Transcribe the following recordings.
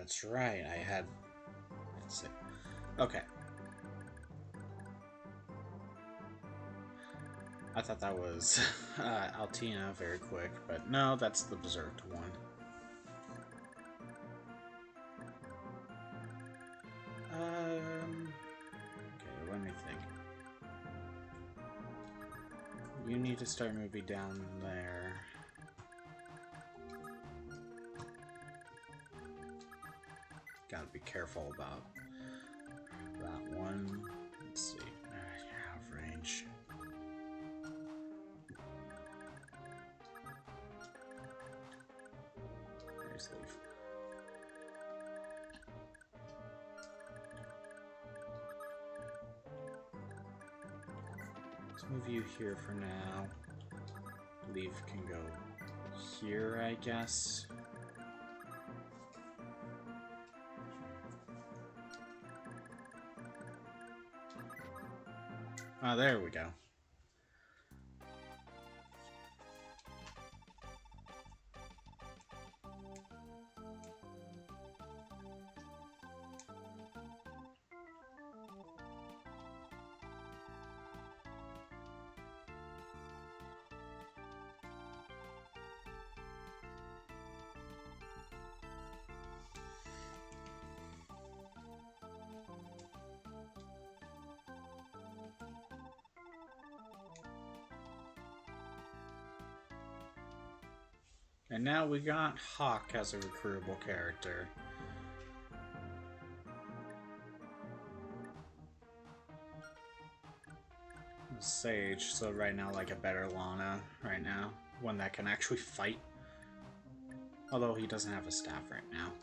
that's right. I had... Let's see. Okay. I thought that was Altina very quick, but no, that's the Berserked one. Okay, let me think. You need to start moving down there. Gotta be careful about that one. Let's see. Half range. There's leaf. Let's move you here for now. Leaf can go here, I guess. Oh, there we go. And now we got Hawk as a recruitable character. Sage, so right now like a better Lana right now. One that can actually fight. Although he doesn't have a staff right now.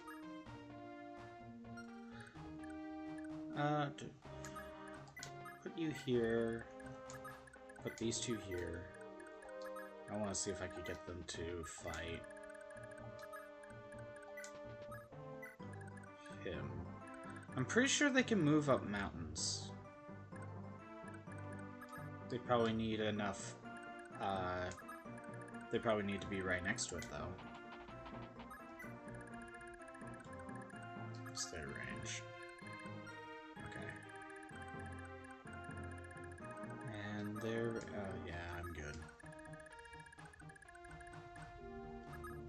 Put you here. Put these two here. I want to see if I could get them to fight him. I'm pretty sure they can move up mountains. They probably need enough, they probably need to be right next to it, though. What's their range? Okay. And they're, yeah, I'm good.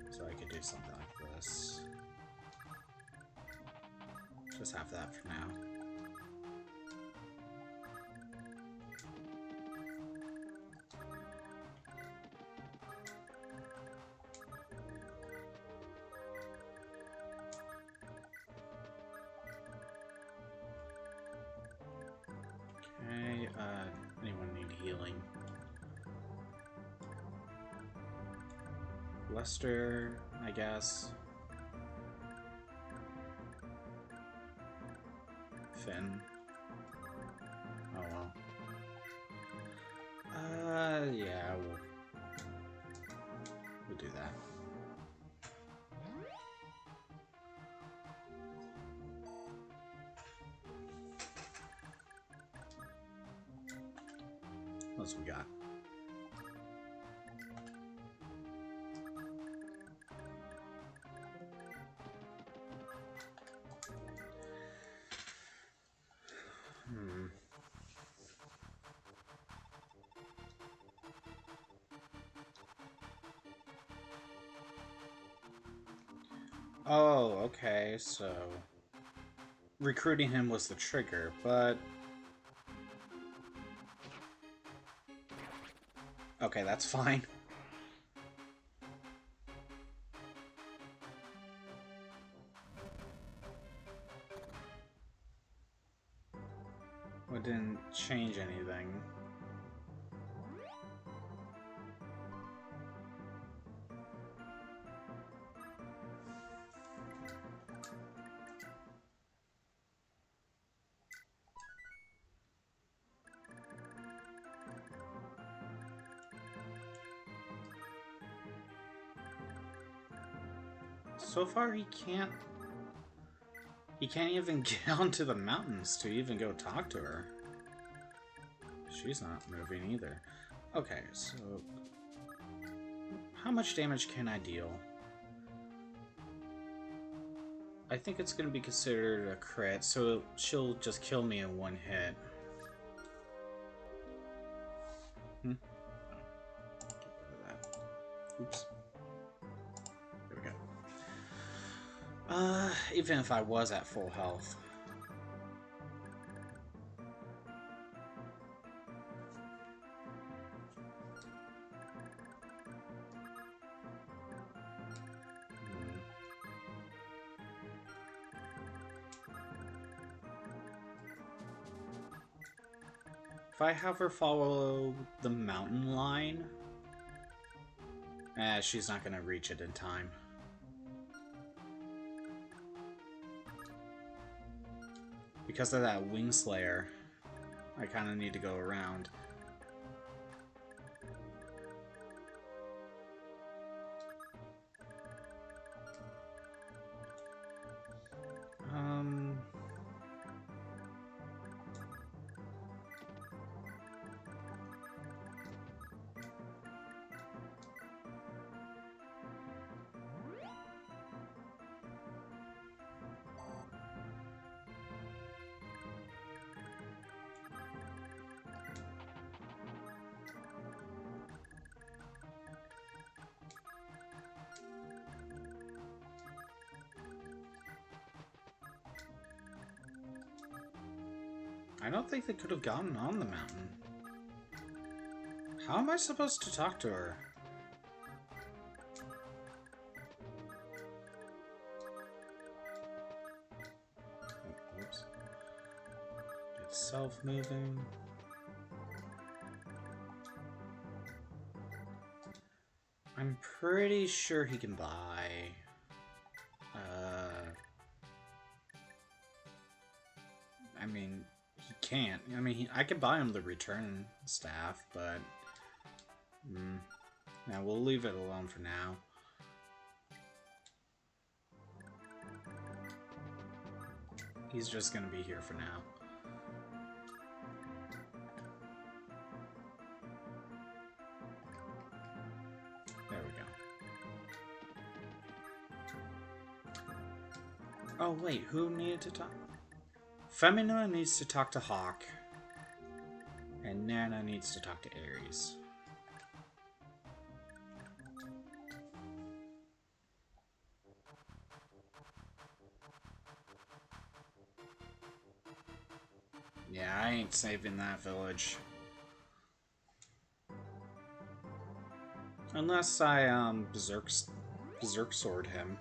So I could do something like this. Just have that for now. Okay, anyone need healing? Lester, I guess. Finn. Oh well. Yeah, we'll do that. What else we got? Oh, okay, so recruiting him was the trigger, but okay, that's fine. It didn't change anything. So far, he can't even get onto the mountains to even go talk to her. She's not moving either. Okay, so how much damage can I deal? I think it's going to be considered a crit, so she'll just kill me in one hit. Hmm? Oh, get rid of that. Oops. There we go. Even if I was at full health. If I have her follow the mountain line, she's not going to reach it in time. Because of that Wing Slayer, I kind of need to go around. I don't think they could have gotten on the mountain. How am I supposed to talk to her? Oops. Get self-moving. I'm pretty sure he can buy. I mean, he can't. I mean, I could buy him the return staff, but now we'll leave it alone for now. He's just gonna be here for now. There we go. Oh wait, who needed to talk? Femina needs to talk to Hawk. And Nana needs to talk to Ares. Yeah, I ain't saving that village. Unless I, Berserk Sword him.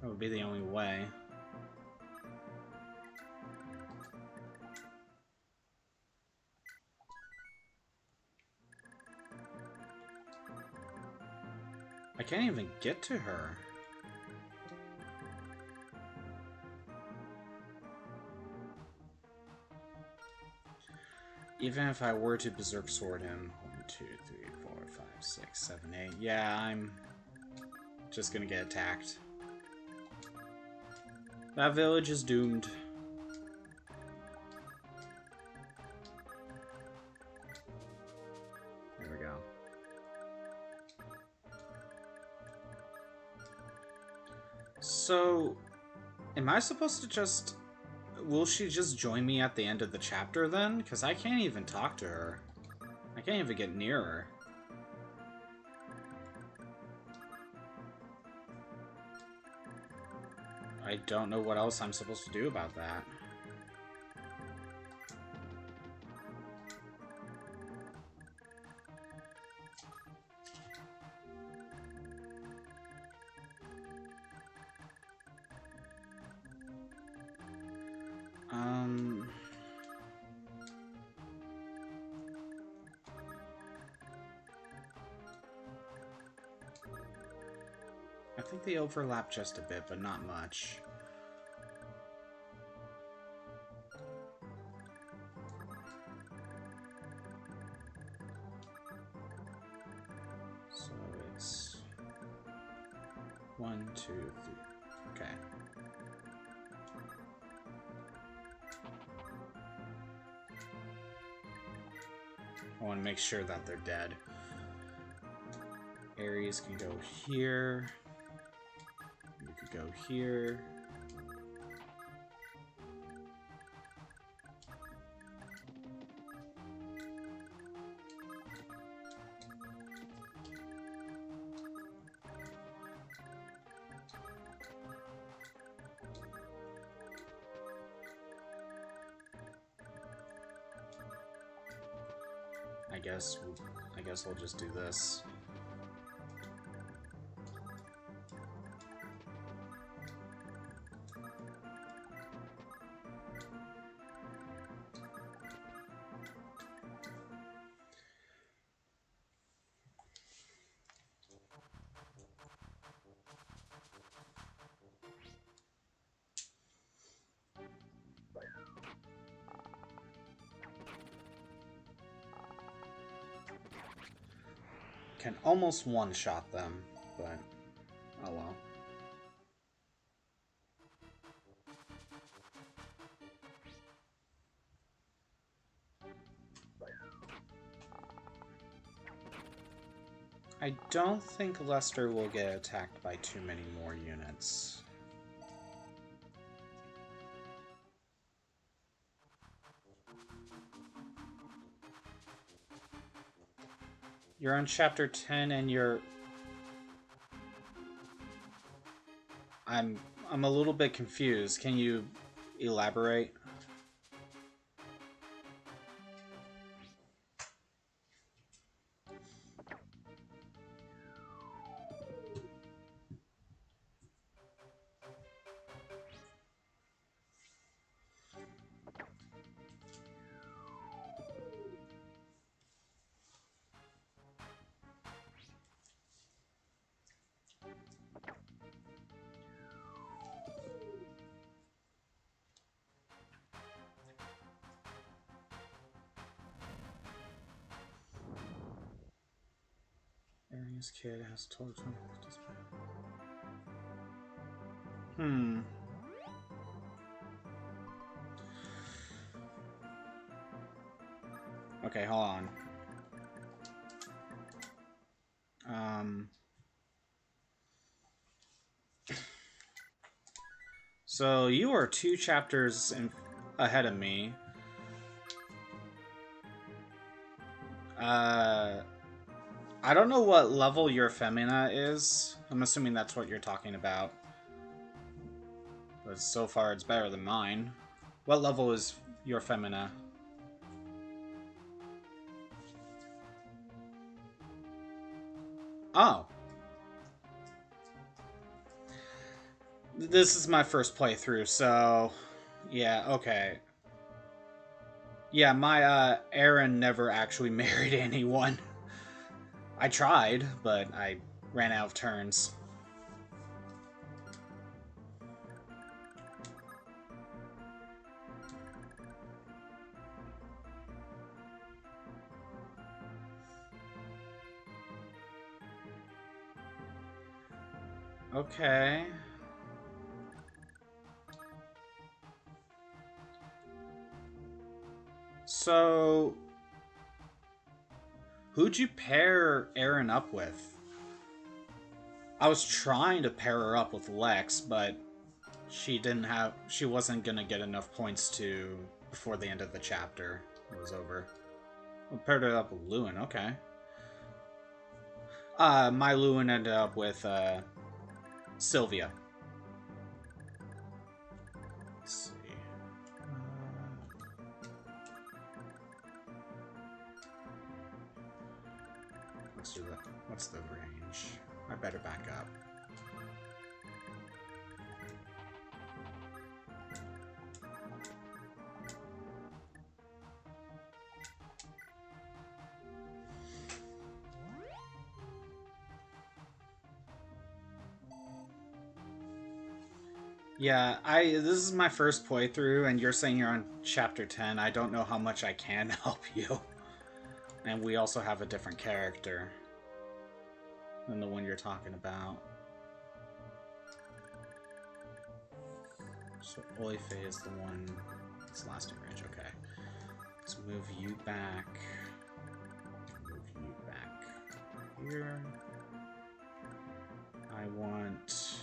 That would be the only way. I can't even get to her. Even if I were to Berserk Sword him, 1, 2, 3, 4, 5, 6, 7, 8. Yeah, I'm just gonna get attacked. That village is doomed. There we go. So, am I supposed to just... Will she just join me at the end of the chapter then? Because I can't even talk to her. I can't even get near her. I don't know what else I'm supposed to do about that. I think they overlap just a bit, but not much. So it's 1, 2, 3. Okay. I want to make sure that they're dead. Ares can go here. You can go here. I guess we'll just do this. Can almost one-shot them, but oh well. I don't think Lester will get attacked by too many more units. You're on chapter 10 and you're... I'm a little bit confused. Can you elaborate? Aria's kid has told him to spend. Okay, hold on. So you are 2 chapters ahead of me. I don't know what level your Femina is. I'm assuming that's what you're talking about. But so far it's better than mine. What level is your Femina? Oh. This is my first playthrough, so... Yeah, okay. Yeah, my, Aaron never actually married anyone. I tried, but I ran out of turns. Okay. So... Who'd you pair Aaron up with? I was trying to pair her up with Lex, but she wasn't gonna get enough points before the end of the chapter was over. I paired her up with Lewin, okay. My Lewin ended up with, Sylvia. Let's see. Let's do that. What's the range? I better back up. Yeah, this is my first playthrough, and you're saying you're on chapter 10. I don't know how much I can help you. And we also have a different character than the one you're talking about. So Oife is the one that's lasting range. Okay. Let's move you back. Move you back here. I want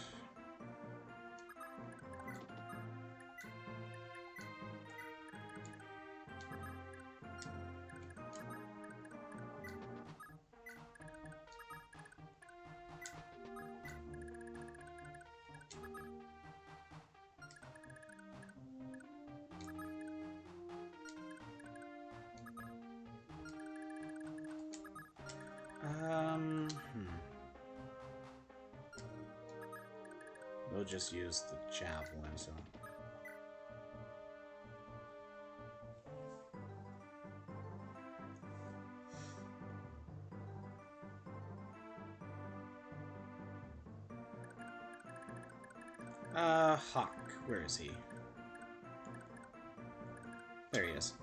We'll just use the javelin, so... Hawk. Where is he? There he is.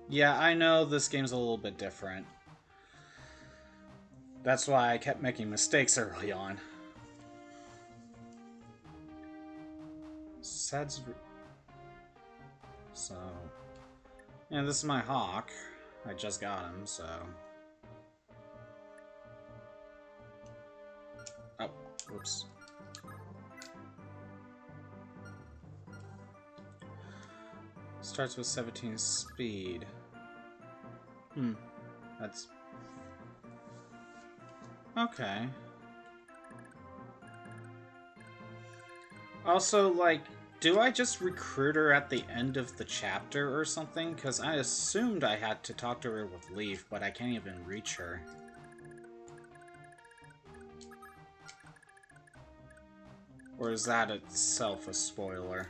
Yeah, I know this game's a little bit different. That's why I kept making mistakes early on. So... yeah, this is my Hawk. I just got him, so... oh, whoops. Starts with 17 speed. That's... okay. Also, like, do I just recruit her at the end of the chapter or something? Because I assumed I had to talk to her with Leaf, but I can't even reach her. Or is that itself a spoiler?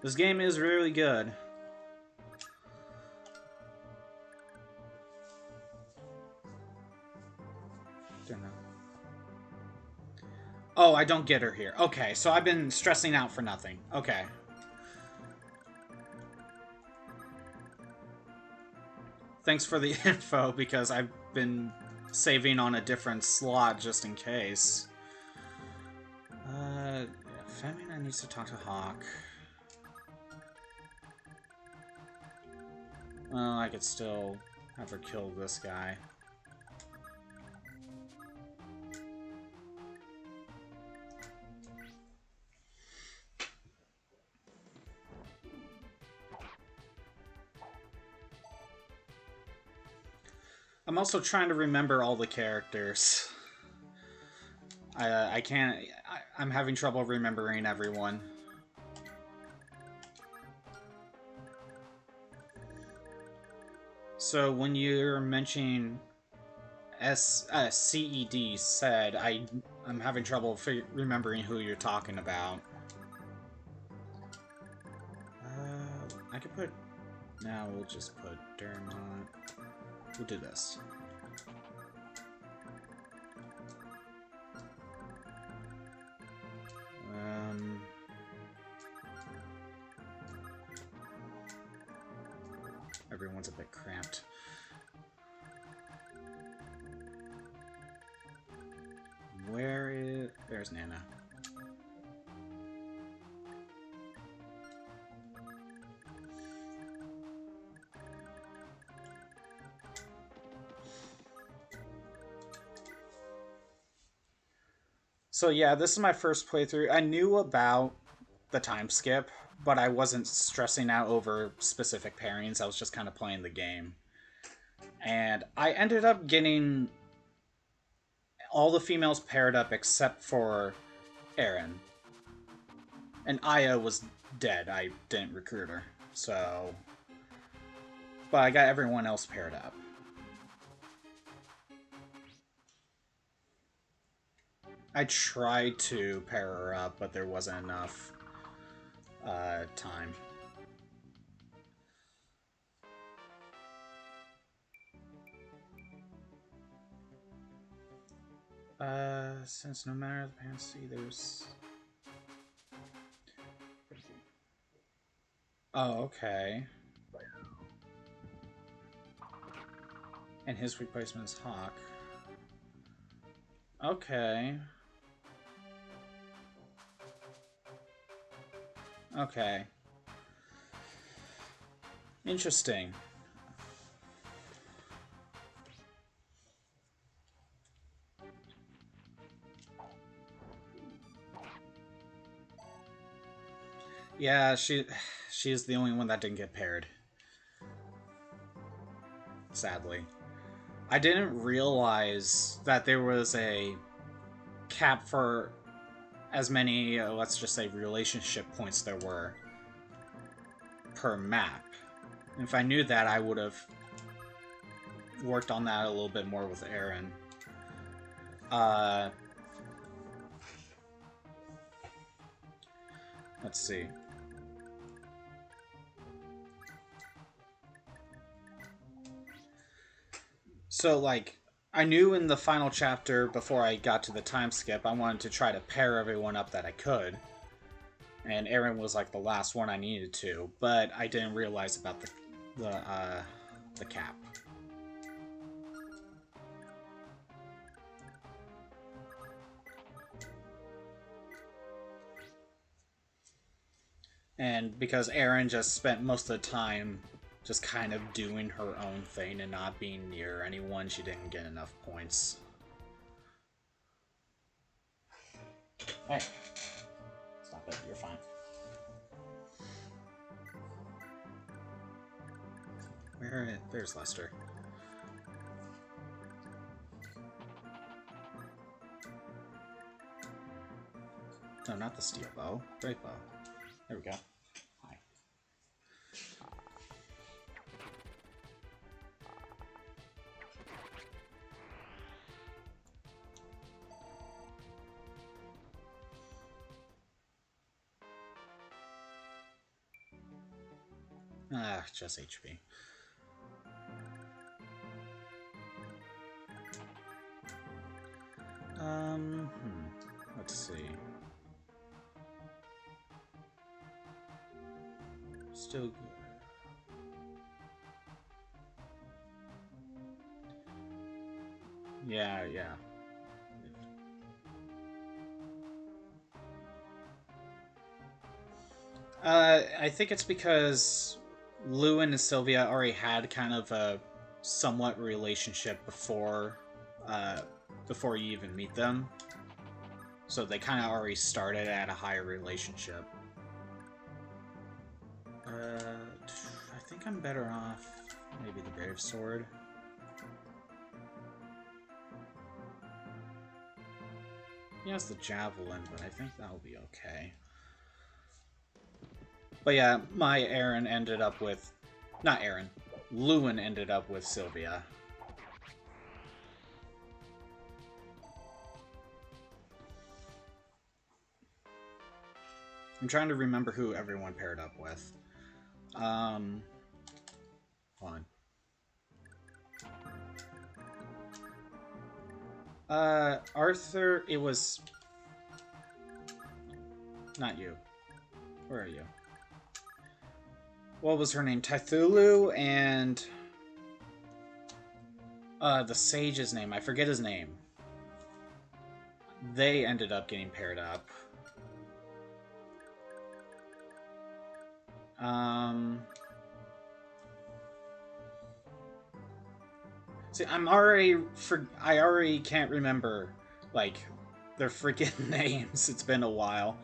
This game is really good. Oh, I don't get her here. Okay, so I've been stressing out for nothing. Okay. Thanks for the info, because I've been saving on a different slot just in case. Femina needs to talk to Hawk. Well, I could still have her kill this guy. I'm also trying to remember all the characters. I can't... I'm having trouble remembering everyone. So when you're mentioning CED said, I'm having trouble remembering who you're talking about. I could put... no, we'll just put Dermot. We'll do this. Everyone's a bit cramped. Where is... there's Nana. So yeah, this is my first playthrough. I knew about the time skip, but I wasn't stressing out over specific pairings. I was just kind of playing the game. And I ended up getting all the females paired up except for Erin. And Aya was dead. I didn't recruit her. So... but I got everyone else paired up. I tried to pair her up, but there wasn't enough time. Since no matter the fantasy, there's... oh, okay. And his replacement is Hawk. Okay. Okay. Interesting. Yeah, she's the only one that didn't get paired. Sadly. I didn't realize that there was a cap for as many, let's just say, relationship points there were per map. And if I knew that, I would have worked on that a little bit more with Aaron. Let's see. So, like, I knew in the final chapter, before I got to the time skip, I wanted to try to pair everyone up that I could. And Aaron was, like, the last one I needed to, but I didn't realize about the cap. And because Aaron just spent most of the time just kind of doing her own thing and not being near anyone, she didn't get enough points. Hey, stop it, you're fine. There's Lester. No, not the steel bow. Great bow. There we go. Hi. Ah, just HP. Let's see. Still good. Yeah. I think it's because Lewin and Sylvia already had kind of a somewhat relationship before you even meet them. So they kind of already started at a higher relationship. I think I'm better off maybe the Brave Sword. He has the Javelin, but I think that'll be okay. But yeah, my Aaron ended up with... Not Aaron. Lewin ended up with Sylvia. I'm trying to remember who everyone paired up with. Hold on. Arthur, it was... Not you. Where are you? What was her name? Cthulhu and... the sage's name. I forget his name. They ended up getting paired up. See, I already can't remember, like, their freaking names. It's been a while.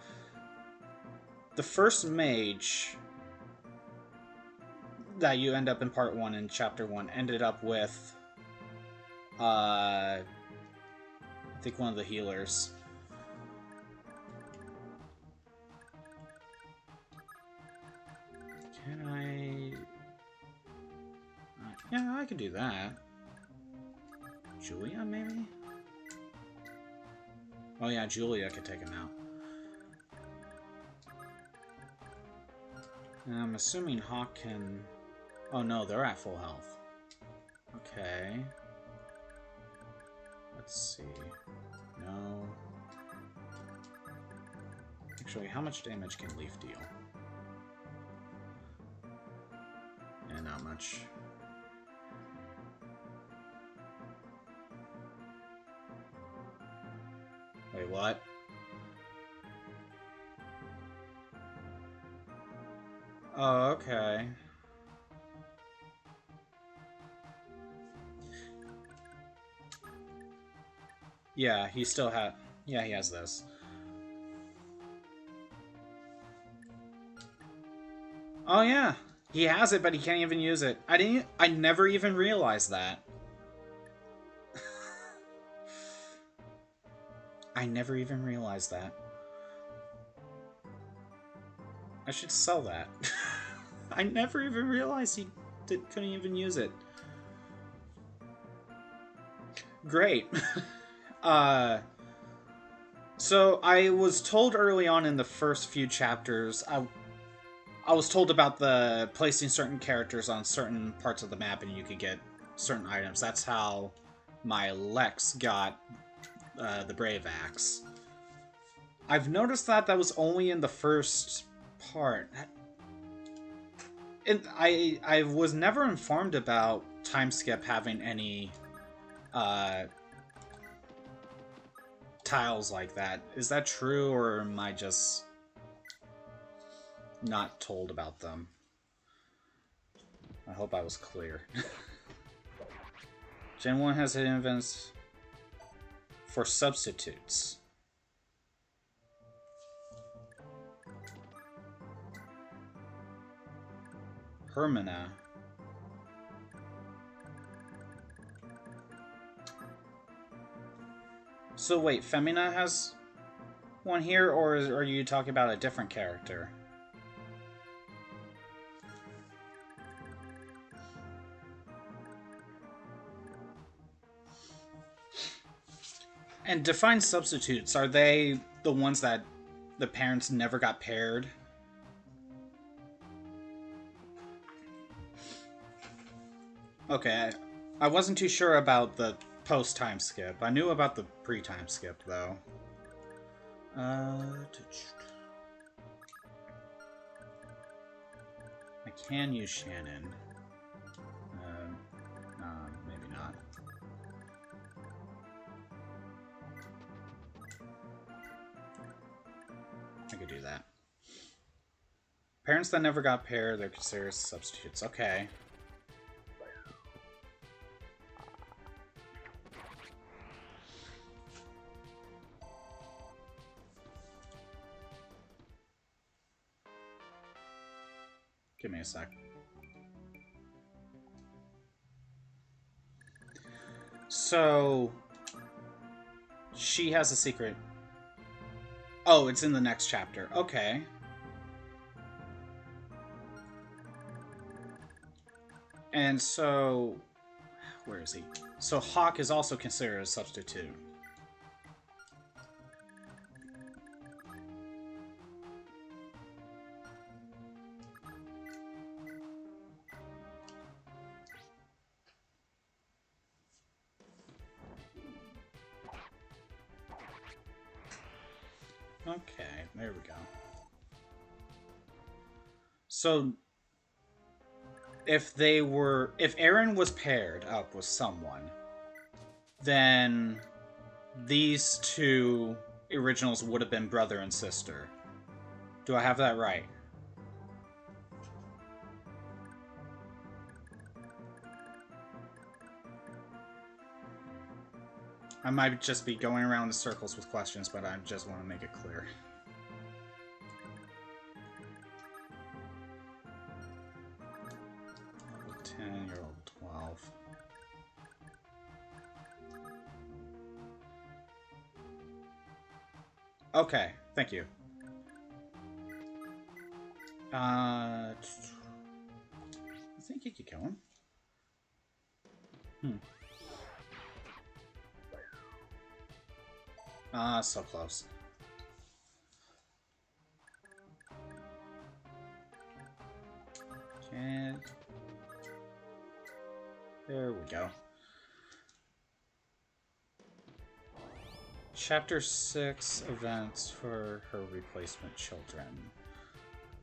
The first mage that you end up in part 1 in chapter 1 ended up with, I think one of the healers. Can I... yeah, I could do that. Julia, maybe? Oh yeah, Julia could take him out. And I'm assuming Hawk can... Oh no, they're at full health. Okay. Let's see. No. Actually, how much damage can Leaf deal? Yeah, not much. Wait, what? Oh, okay. Yeah, he still had... Yeah, he has this. Oh, yeah. He has it, but he can't even use it. I never even realized that. I never even realized that. I should sell that. I never even realized he couldn't even use it. Great. So I was told early on in the first few chapters, I was told about the placing certain characters on certain parts of the map and you could get certain items. That's how my Lex got the Brave Axe. I've noticed that was only in the first part. And I was never informed about Timeskip having any tiles like that. Is that true, or am I just not told about them? I hope I was clear. Gen 1 has hidden events for substitutes. Hermina. So wait, Femina has one here, or are you talking about a different character? And define substitutes. Are they the ones that the parents never got paired? Okay, I wasn't too sure about the post-time skip. I knew about the pre-time skip, though. I can use Shannon. Maybe not. I could do that. Parents that never got paired, they're considered substitutes. Okay. Give me a sec. So, she has a secret. Oh, it's in the next chapter. Okay. And so, where is he? So Hawk is also considered a substitute. Okay, there we go. So, if Aaron was paired up with someone, then these two originals would have been brother and sister. Do I have that right? I might just be going around in circles with questions, but I just want to make it clear. Level 10, you're level 12. Okay, thank you. I think you could kill him. So close. Okay. There we go. Chapter 6, events for her replacement children.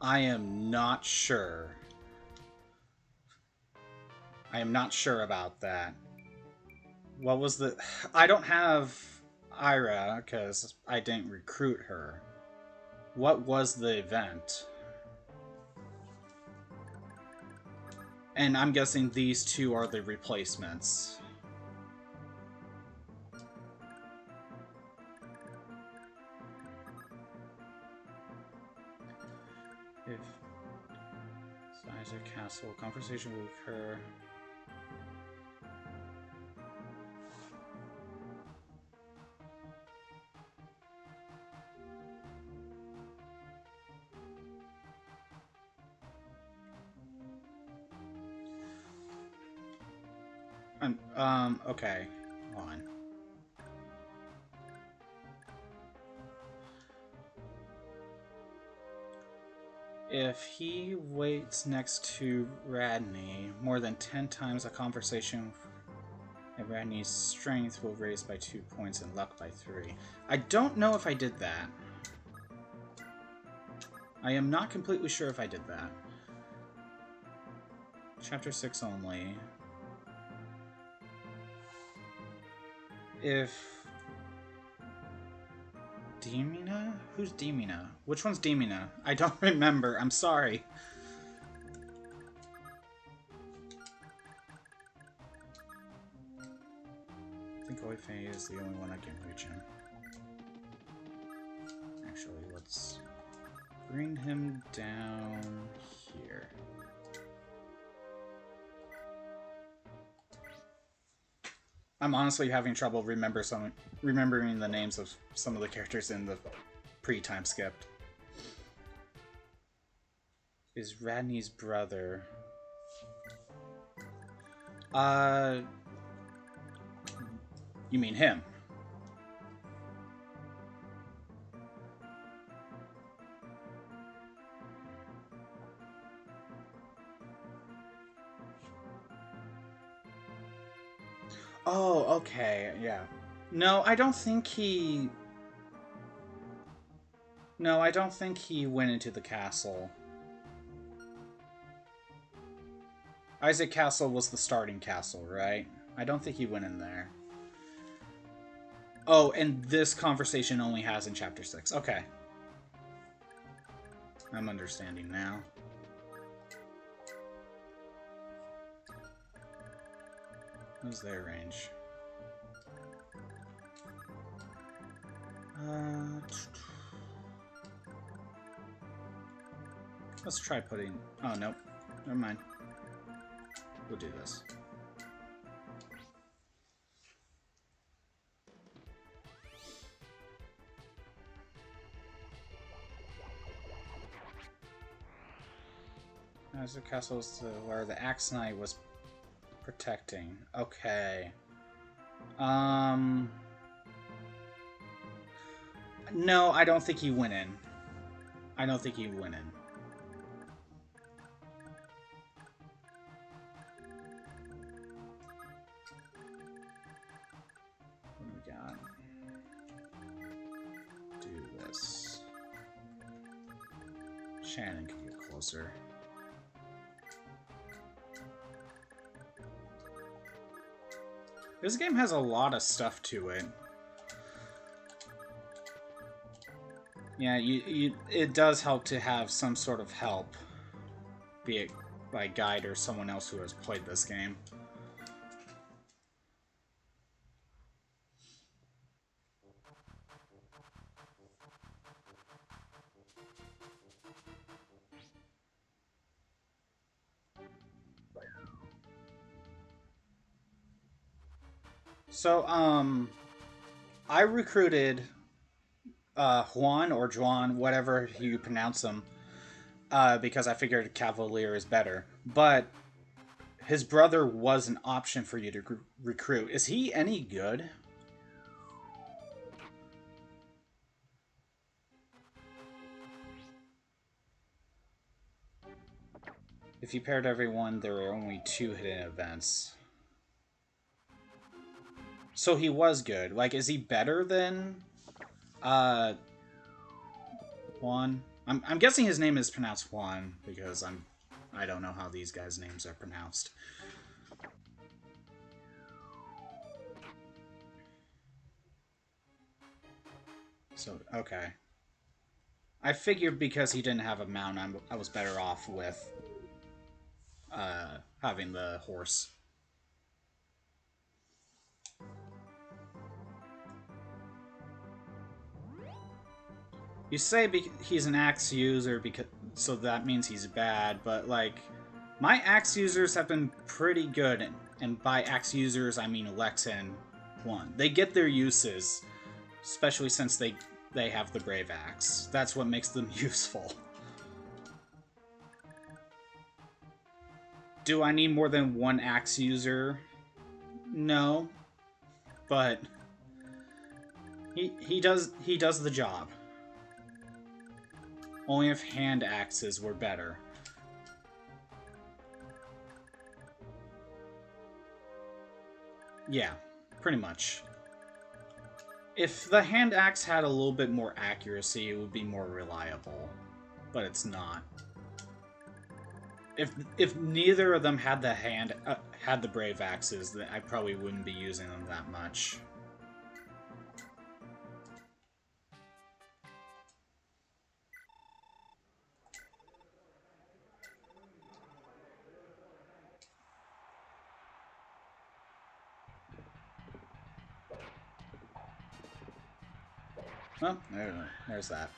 I am not sure. I am not sure about that. What was the... I don't have Ira, because I didn't recruit her. What was the event? And I'm guessing these two are the replacements. If Sizer Castle, conversation will occur. Okay. Hold on. If he waits next to Radney more than 10 times a conversation, and Radney's strength will raise by 2 points and luck by 3. I don't know if I did that. I am not completely sure if I did that. Chapter 6 only. If... Demina? Who's Demina? Which one's Demina? I don't remember. I'm sorry. I think Oifei is the only one I can reach him. Actually, let's bring him down here. I'm honestly having trouble remembering the names of some of the characters in the pre-time skip. Is Radney's brother... You mean him? Oh, okay, yeah. No, I don't think he... No, I don't think he went into the castle. Isaac Castle was the starting castle, right? I don't think he went in there. Oh, and this conversation only has in Chapter 6. Okay. I'm understanding now. What's their range? Let's try putting... Oh, nope. Never mind. We'll do this. The castle is where the Axe Knight was protecting. Okay. No, I don't think he went in. I don't think he went in. What do we got? Do this. Shannon can get closer. This game has a lot of stuff to it. Yeah, it does help to have some sort of help, be it by guide or someone else who has played this game. So, I recruited Juan or Juan, whatever you pronounce him, because I figured Cavalier is better. But his brother was an option for you to recruit. Is he any good? If you paired everyone, there were only 2 hidden events. So he was good. Like, is he better than Juan? I'm guessing his name is pronounced Juan because I don't know how these guys' names are pronounced. So, okay. I figured because he didn't have a mount, I was better off with having the horse. You say he's an axe user so that means he's bad, but like my axe users have been pretty good, and by axe users I mean Lex and Juan. They get their uses, especially since they have the brave axe. That's what makes them useful. Do I need more than one axe user No, but he does the job. Only if hand axes were better. Yeah, pretty much. If the hand axe had a little bit more accuracy, it would be more reliable. But it's not. If neither of them had the brave axes, then I probably wouldn't be using them that much. Oh, there's that.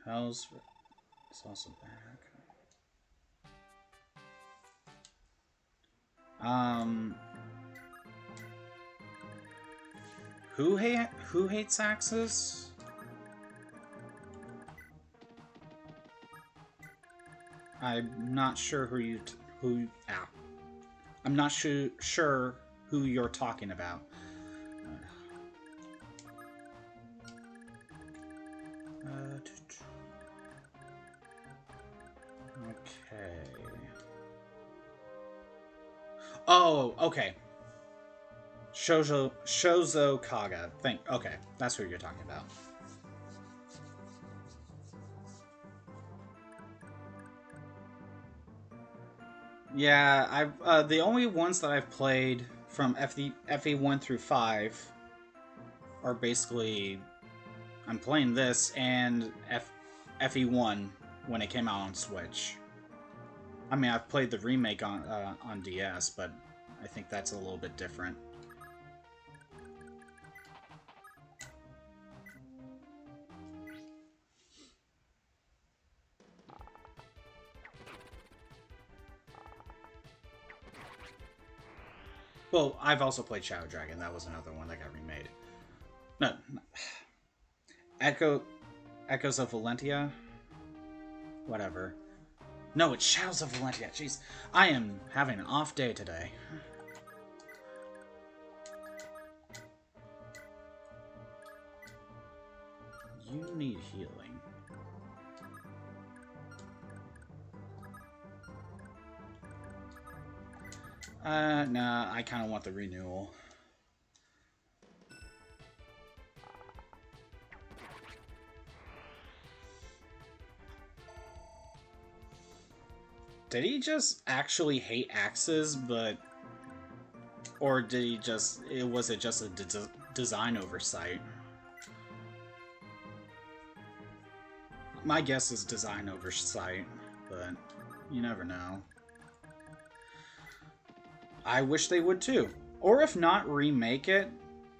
How's it's also back. Who hates axes? I'm not sure I'm not sure who you're talking about. Okay. Oh, okay. Shozo Kaga. Okay, that's who you're talking about. Yeah, I've the only ones that I've played from FE1 through 5 are basically I'm playing this and FE1 when it came out on Switch. I mean, I've played the remake on DS, but I think that's a little bit different. Well, I've also played Shadow Dragon. That was another one that got remade. No. Echoes of Valentia? Whatever. No, it's Shadows of Valentia. Jeez. I am having an off day today. You need healing. Nah, I kind of want the renewal. Did he just actually hate axes, but... Or did he just... Was it just a design oversight? My guess is design oversight, but you never know. I wish they would too. Or if not remake it,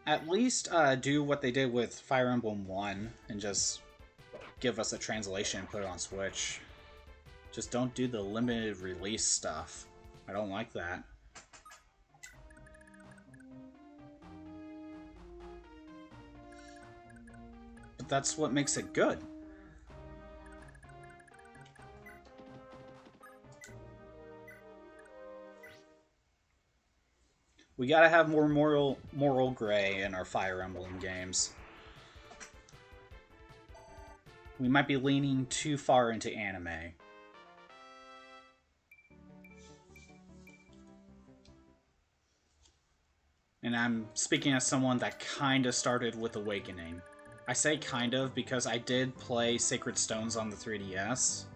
at least do what they did with Fire Emblem 1 and just give us a translation and put it on Switch. Just don't do the limited release stuff. I don't like that. But that's what makes it good. We gotta have more moral gray in our Fire Emblem games. We might be leaning too far into anime. And I'm speaking as someone that kind of started with Awakening. I say kind of because I did play Sacred Stones on the 3DS.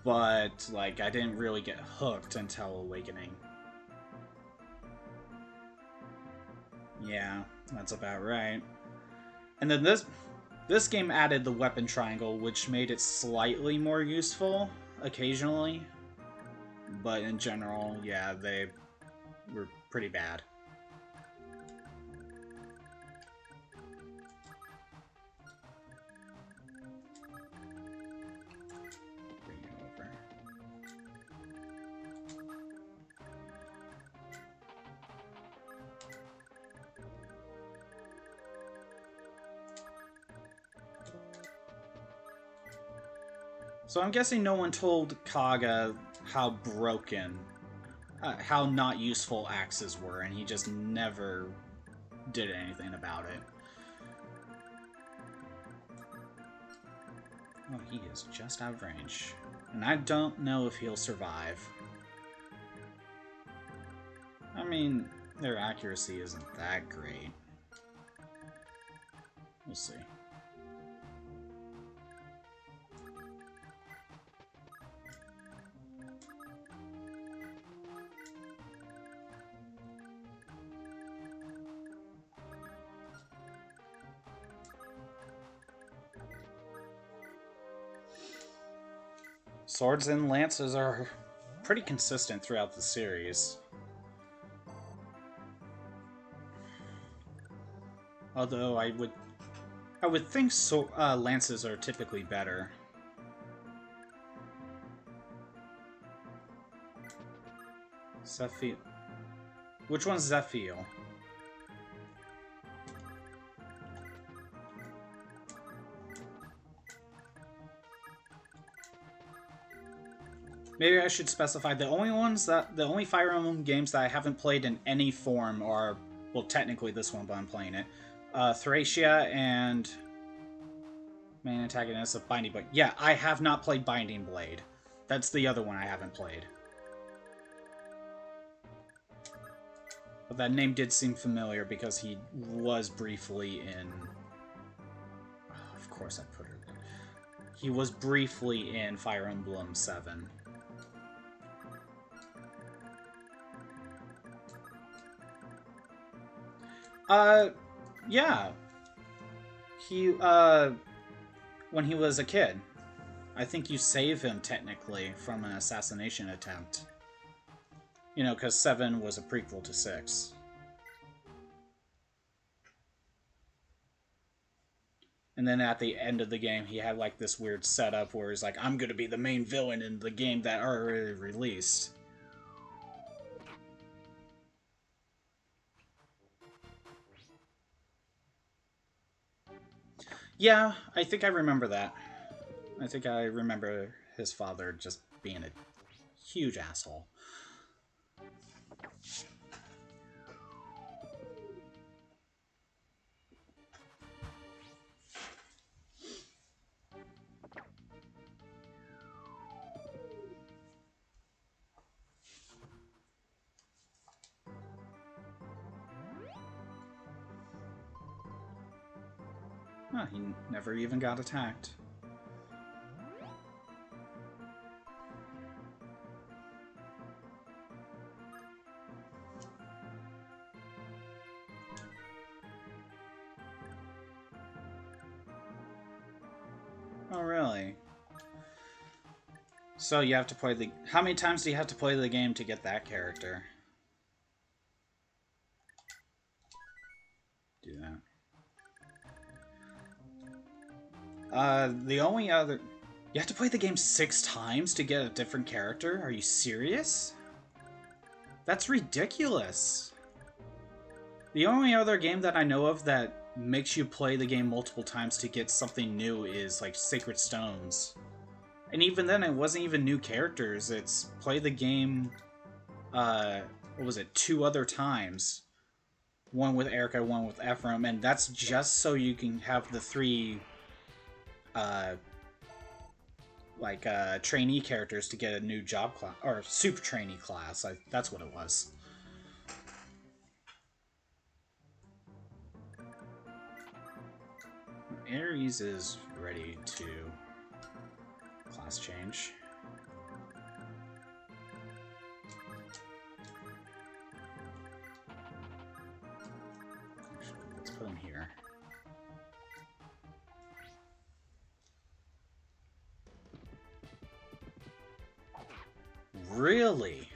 But, like, I didn't really get hooked until Awakening. Yeah, that's about right. And then this game added the weapon triangle, which made it slightly more useful occasionally. But in general, yeah, they were pretty bad. Bring it over. So I'm guessing no one told Kaga how broken how not useful axes were, and he just never did anything about it. Oh, he is just out of range. And I don't know if he'll survive. I mean, their accuracy isn't that great. We'll see. Swords and lances are pretty consistent throughout the series. Although I would think lances are typically better. Zephyr. Which one's Zephyr? Maybe I should specify the only Fire Emblem games that I haven't played in any form are, well, technically this one, but I'm playing it. Thracia and main antagonist of Binding Blade. Yeah, I have not played Binding Blade. That's the other one I haven't played. But that name did seem familiar because he was briefly in... Oh, of course I put her there. He was briefly in Fire Emblem 7. Yeah. He, when he was a kid. I think you save him, technically, from an assassination attempt. You know, because 7 was a prequel to 6. And then at the end of the game, he had, like, this weird setup where he's like, I'm gonna be the main villain in the game that already released. Yeah, I think I remember that. I think I remember his father just being a huge asshole. Huh, he never even got attacked. Oh, really? So you have to play the... How many times do you have to play the game to get that character? Do that. The only other... You have to play the game 6 times to get a different character? Are you serious? That's ridiculous. The only other game that I know of that makes you play the game multiple times to get something new is, like, Sacred Stones. And even then, it wasn't even new characters. It's play the game, what was it, 2 other times. One with Erica, one with Ephraim, and that's just so you can have the 3, trainee characters to get a new job class, or super trainee class. That's what it was. Ares is ready to class change. Actually, let's put him here. Really?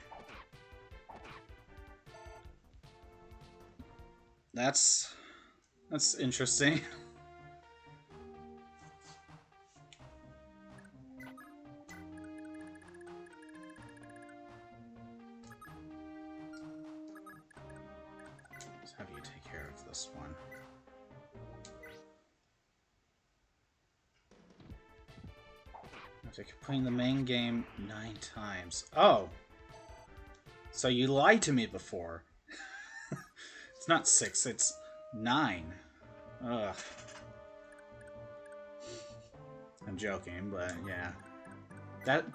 That's interesting. Let's have you take care of this one. After playing the main game 9 times. Oh! So you lied to me before. It's not 6, it's 9. Ugh. I'm joking, but yeah.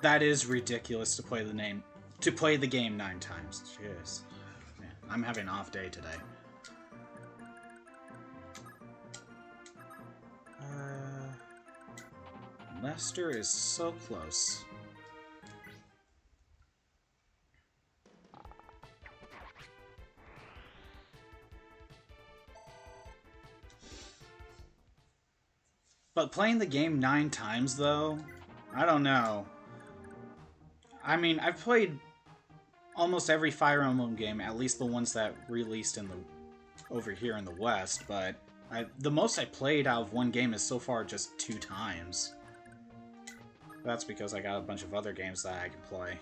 That is ridiculous to play the game 9 times. Jeez. Man, I'm having an off day today. Lester is so close. But playing the game 9 times, though, I don't know. I mean, I've played almost every Fire Emblem game, at least the ones that released over here in the West, but the most I played out of one game is so far just 2 times. That's because I got a bunch of other games that I can play.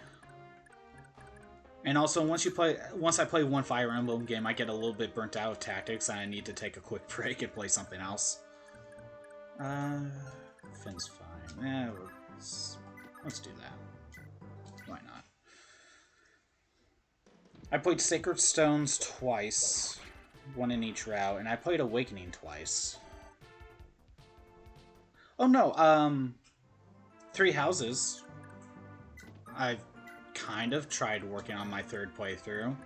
And also, once I play one Fire Emblem game, I get a little bit burnt out of tactics, and I need to take a quick break and play something else. Finn's fine. Yeah, let's do that. Why not? I played Sacred Stones twice, one in each route, and I played Awakening twice. Oh no, 3 Houses. I've kind of tried working on my 3rd playthrough.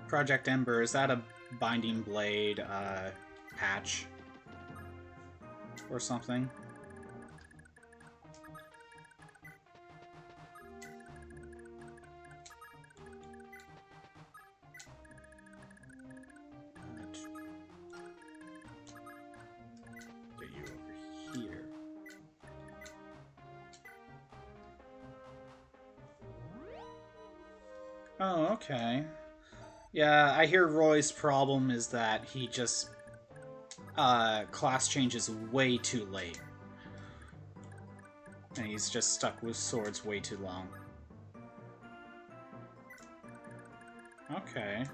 Project Ember, is that a Binding Blade patch or something? Get you over here. Oh, okay. Yeah, I hear Roy's problem is that he just class changes way too late. And he's just stuck with swords way too long. Okay.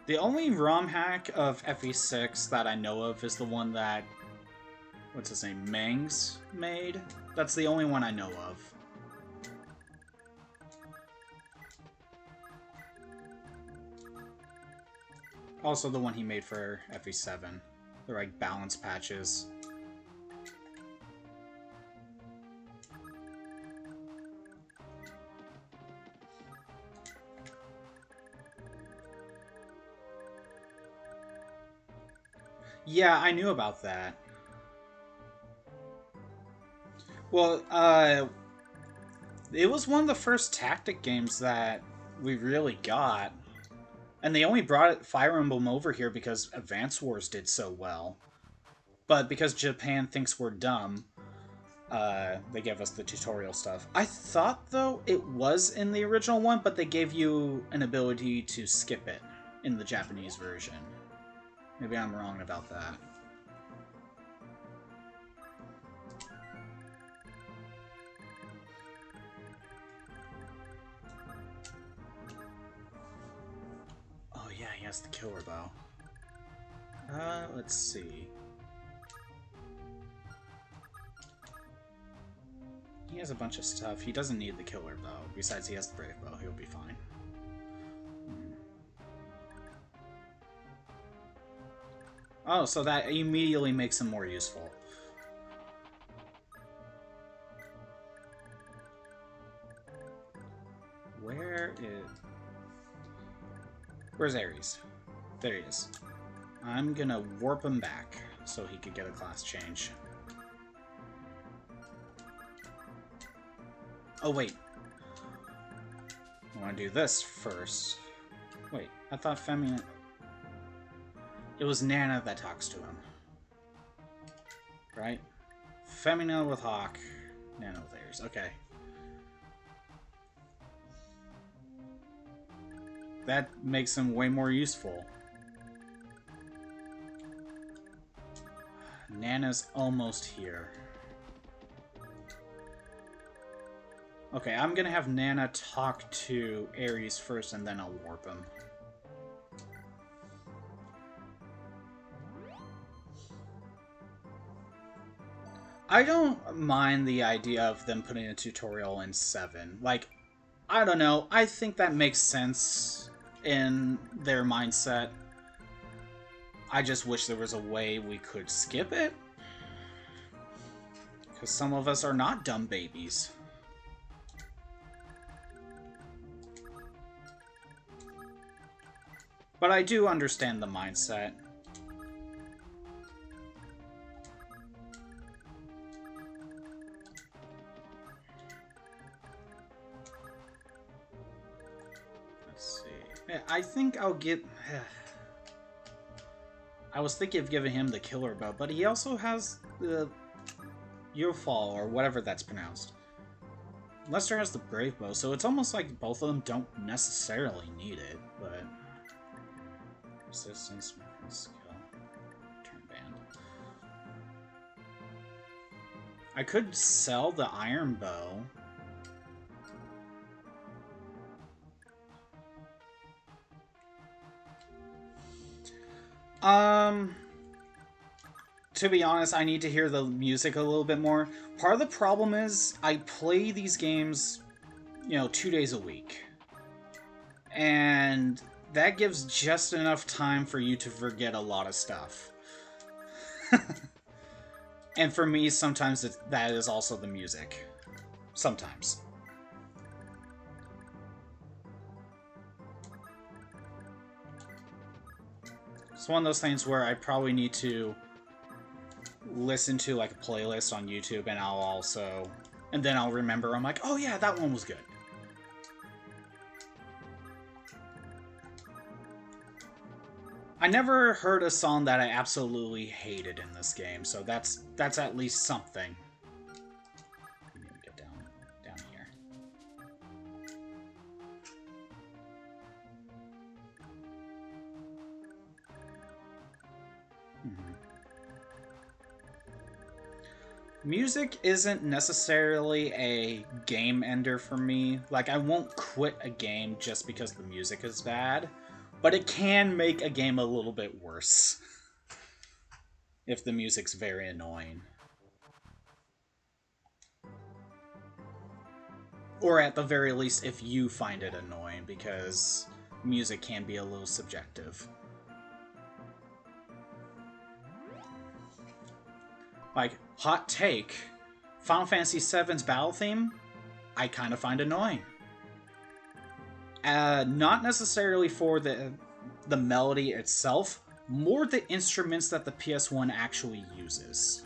The only ROM hack of FE6 that I know of is the one that, what's his name, Mangs made? That's the only one I know of. Also the one he made for FE7. They're like balance patches. Yeah, I knew about that. Well, it was one of the first tactic games that we really got. And they only brought Fire Emblem over here because Advance Wars did so well. But because Japan thinks we're dumb, they gave us the tutorial stuff. I thought, though, it was in the original one, but they gave you an ability to skip it in the Japanese version. Maybe I'm wrong about that. Oh yeah, he has the killer bow. Let's see. He has a bunch of stuff. He doesn't need the killer bow. Besides, he has the brave bow. He'll be fine. Oh, so that immediately makes him more useful. Where's Ares? There he is. I'm gonna warp him back so he could get a class change. Oh, wait. I want to do this first. Wait, I thought Femina... It was Nana that talks to him. Right? Femina with Hawk, Nana with Ares. Okay. That makes him way more useful. Nana's almost here. Okay, I'm gonna have Nana talk to Ares first, and then I'll warp him. I don't mind the idea of them putting a tutorial in 7. Like, I don't know. I think that makes sense in their mindset. I just wish there was a way we could skip it. Because some of us are not dumb babies. But I do understand the mindset. Let's see. I think I'll get... I was thinking of giving him the killer bow, but he also has the Yofall, or whatever that's pronounced. Lester has the brave bow, so it's almost like both of them don't necessarily need it, but... Resistance, skill, turn band. I could sell the iron bow. To be honest, I need to hear the music a little bit more. Part of the problem is I play these games, 2 days a week. And that gives just enough time for you to forget a lot of stuff. And for me, sometimes that is also the music. Sometimes. It's one of those things where I probably need to listen to like a playlist on YouTube, and then I'll remember, I'm like, oh yeah, that one was good. I never heard a song that I absolutely hated in this game, so that's at least something. Let me get down here. Music isn't necessarily a game ender for me. Like, I won't quit a game just because the music is bad, but it can make a game a little bit worse if the music's very annoying. Or at the very least, if you find it annoying, because music can be a little subjective. Like, hot take, Final Fantasy VII's battle theme, I kind of find annoying. Not necessarily for the melody itself, more the instruments that the PS1 actually uses.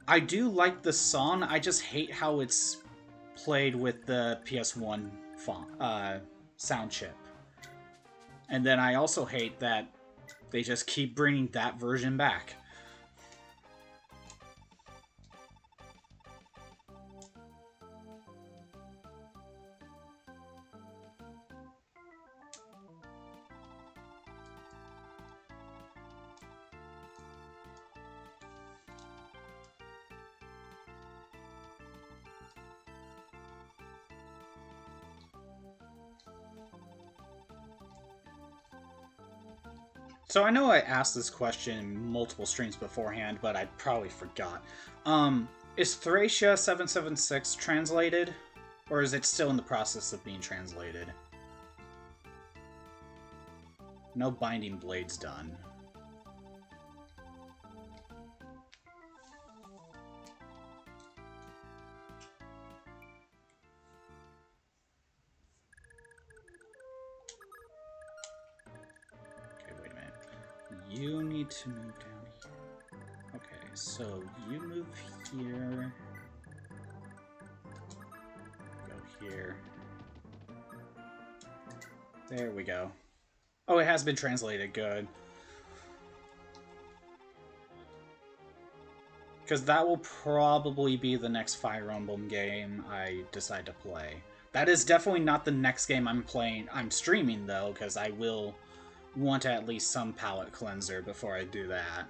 I do like the song, I just hate how it's played with the PS1 sound chip. And then I also hate that they just keep bringing that version back. So I know I asked this question in multiple streams beforehand, but I probably forgot. Is Thracia 776 translated? Or is it still in the process of being translated? No binding blades done. You need to move down here. Okay, so you move here. Go here. There we go. Oh, it has been translated. Good. Because that will probably be the next Fire Emblem game I decide to play. That is definitely not the next game I'm playing. I'm streaming, though, because I will want at least some palate cleanser before I do that.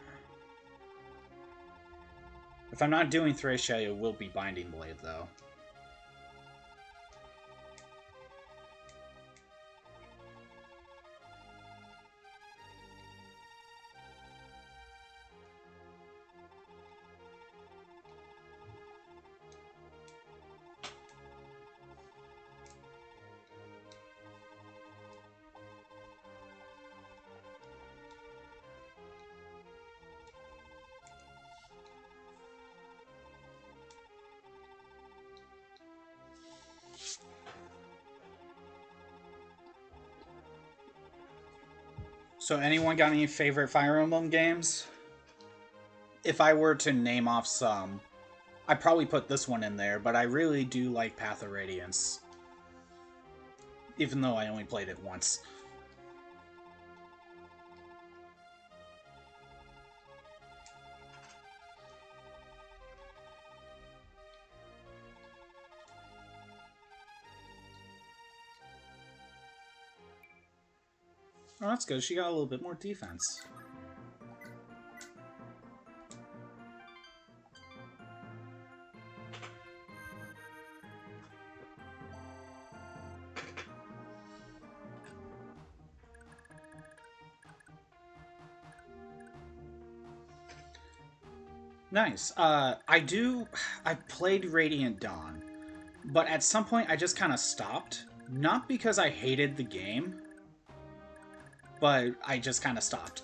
If I'm not doing Thracia, it will be Binding Blade, though. So anyone got any favorite Fire Emblem games? If I were to name off some, I'd probably put this one in there, but I really do like Path of Radiance. Even though I only played it once. Oh, that's good. She got a little bit more defense. Nice. I played Radiant Dawn, but at some point I just kind of stopped. Not because I hated the game, but I just kind of stopped.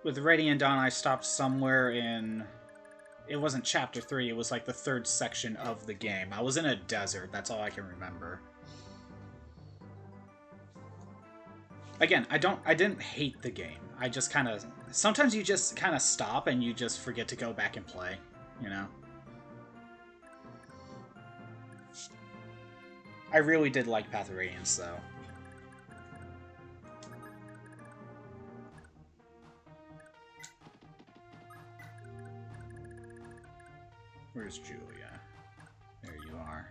With Radiant Dawn, I stopped somewhere in... It wasn't Chapter 3, it was like the third section of the game. I was in a desert, that's all I can remember. Again, I didn't hate the game. I just kind of... Sometimes you just kind of stop and you just forget to go back and play, you know? I really did like Path of Radiance, though. Where's Julia? There you are.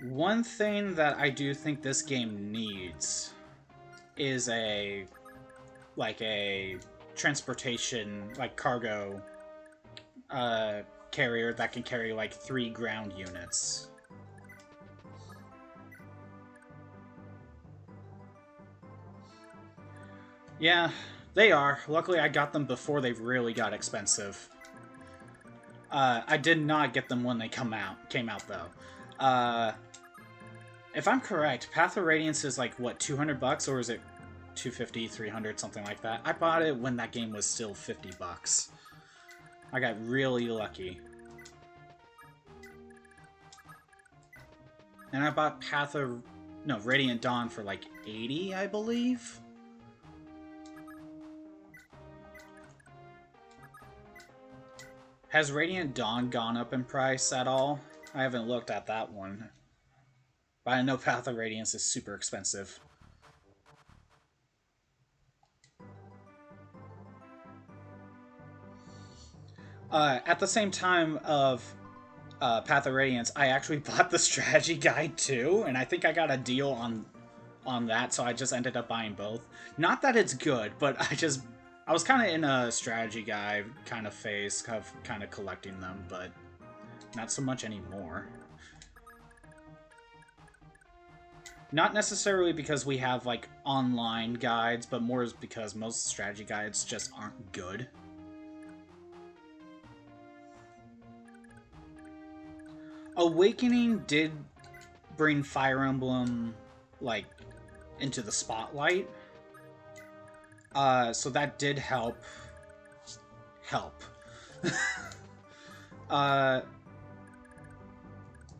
One thing that I do think this game needs is a transportation, like cargo carrier that can carry like 3 ground units. Yeah, they are. Luckily I got them before they really got expensive. I did not get them when they came out though. If I'm correct, Path of Radiance is like, what, $200 or is it 250, 300, something like that? I bought it when that game was still $50. I got really lucky. And I bought Radiant Dawn for like 80, I believe? Has Radiant Dawn gone up in price at all? I haven't looked at that one. But I know Path of Radiance is super expensive. At the same time of Path of Radiance, I actually bought the strategy guide too, and I think I got a deal on that, so I just ended up buying both. Not that it's good, but I was kind of in a strategy guide kind of phase of kind of collecting them, but not so much anymore. Not necessarily because we have, like, online guides, but more is because most strategy guides just aren't good. Awakening did bring Fire Emblem, like, into the spotlight. So that did help.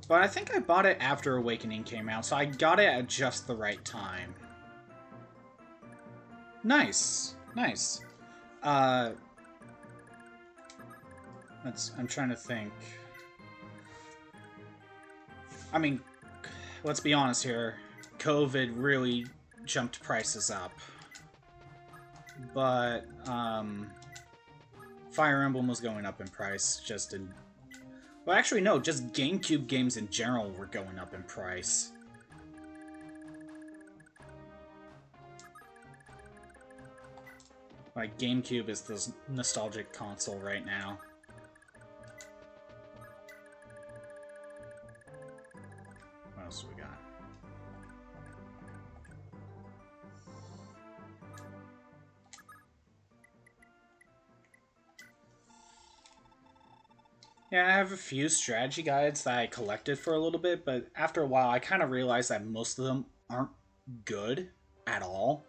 But I think I bought it after Awakening came out, so I got it at just the right time. Nice. Nice. I'm trying to think. I mean, let's be honest here. COVID really jumped prices up. But, Fire Emblem was going up in price just in... Well, actually, no, just GameCube games in general were going up in price. Like, GameCube is this nostalgic console right now. What else do we got? Yeah, I have a few strategy guides that I collected for a little bit, but after a while I kind of realized that most of them aren't good at all.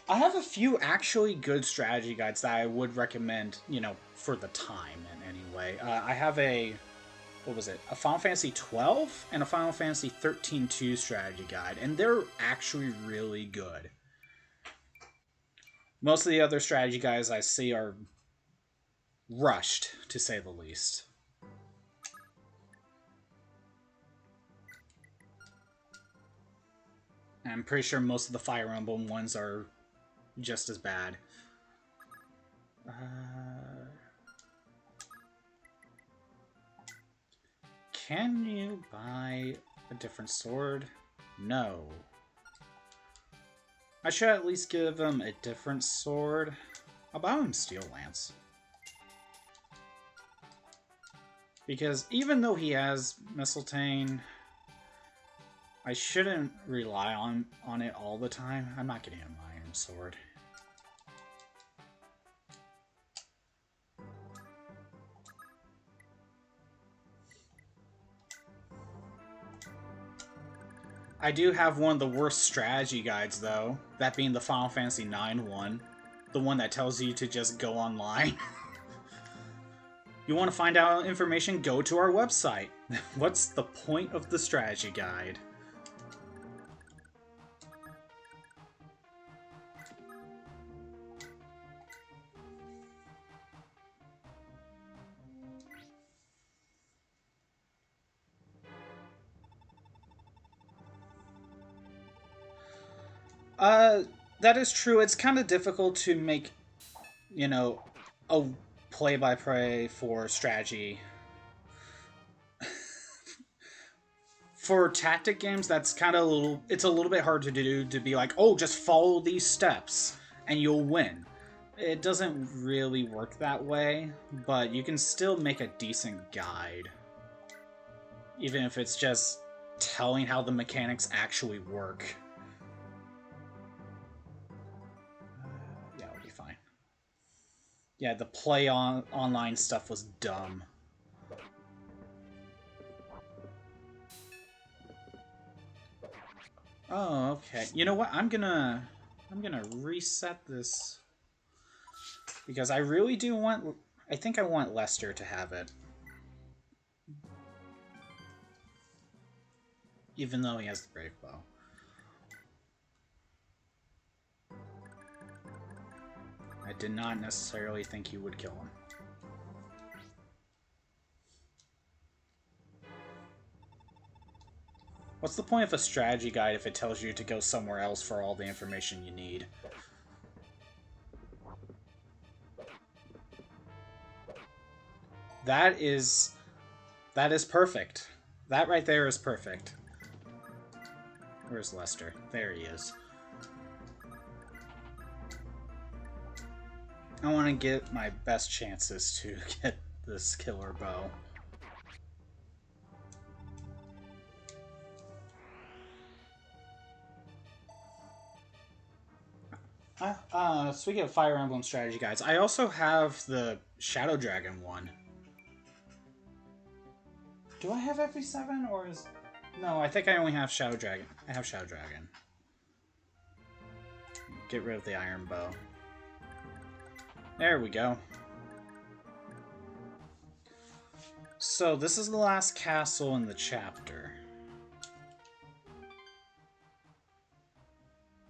I have a few actually good strategy guides that I would recommend, you know, for the time in any way. I have a what was it? A Final Fantasy 12 and a Final Fantasy 13-2 strategy guide, and they're actually really good. Most of the other strategy guides I see are rushed, to say the least. I'm pretty sure most of the Fire Emblem ones are just as bad. Can you buy a different sword? No. I should at least give him a different sword. I'll buy him Steel Lance. Because even though he has Mistletoe, I shouldn't rely on it all the time. I'm not getting an Iron Sword. I do have one of the worst strategy guides, though. That being the Final Fantasy IX one. The one that tells you to just go online. You want to find out information? Go to our website. What's the point of the strategy guide? That is true. It's kind of difficult to make, you know, a play-by-play for strategy. For tactic games, that's kind of it's a little bit hard to do, to be like, oh, just follow these steps and you'll win. It doesn't really work that way, but you can still make a decent guide. Even if it's just telling how the mechanics actually work. Yeah, it'll be fine. Yeah, the online stuff was dumb. Oh, okay. You know what? I'm gonna reset this because I really do want. I think I want Lester to have it, even though he has the Brave Bow. I did not necessarily think you would kill him. What's the point of a strategy guide if it tells you to go somewhere else for all the information you need? That is perfect. That right there is perfect. Where's Lester? There he is. I want to get my best chances to get this killer bow. Speaking of Fire Emblem strategy guides, I also have the Shadow Dragon one. Do I have FP7 or is... No, I think I only have Shadow Dragon. I have Shadow Dragon. Get rid of the Iron Bow. There we go. So, this is the last castle in the chapter.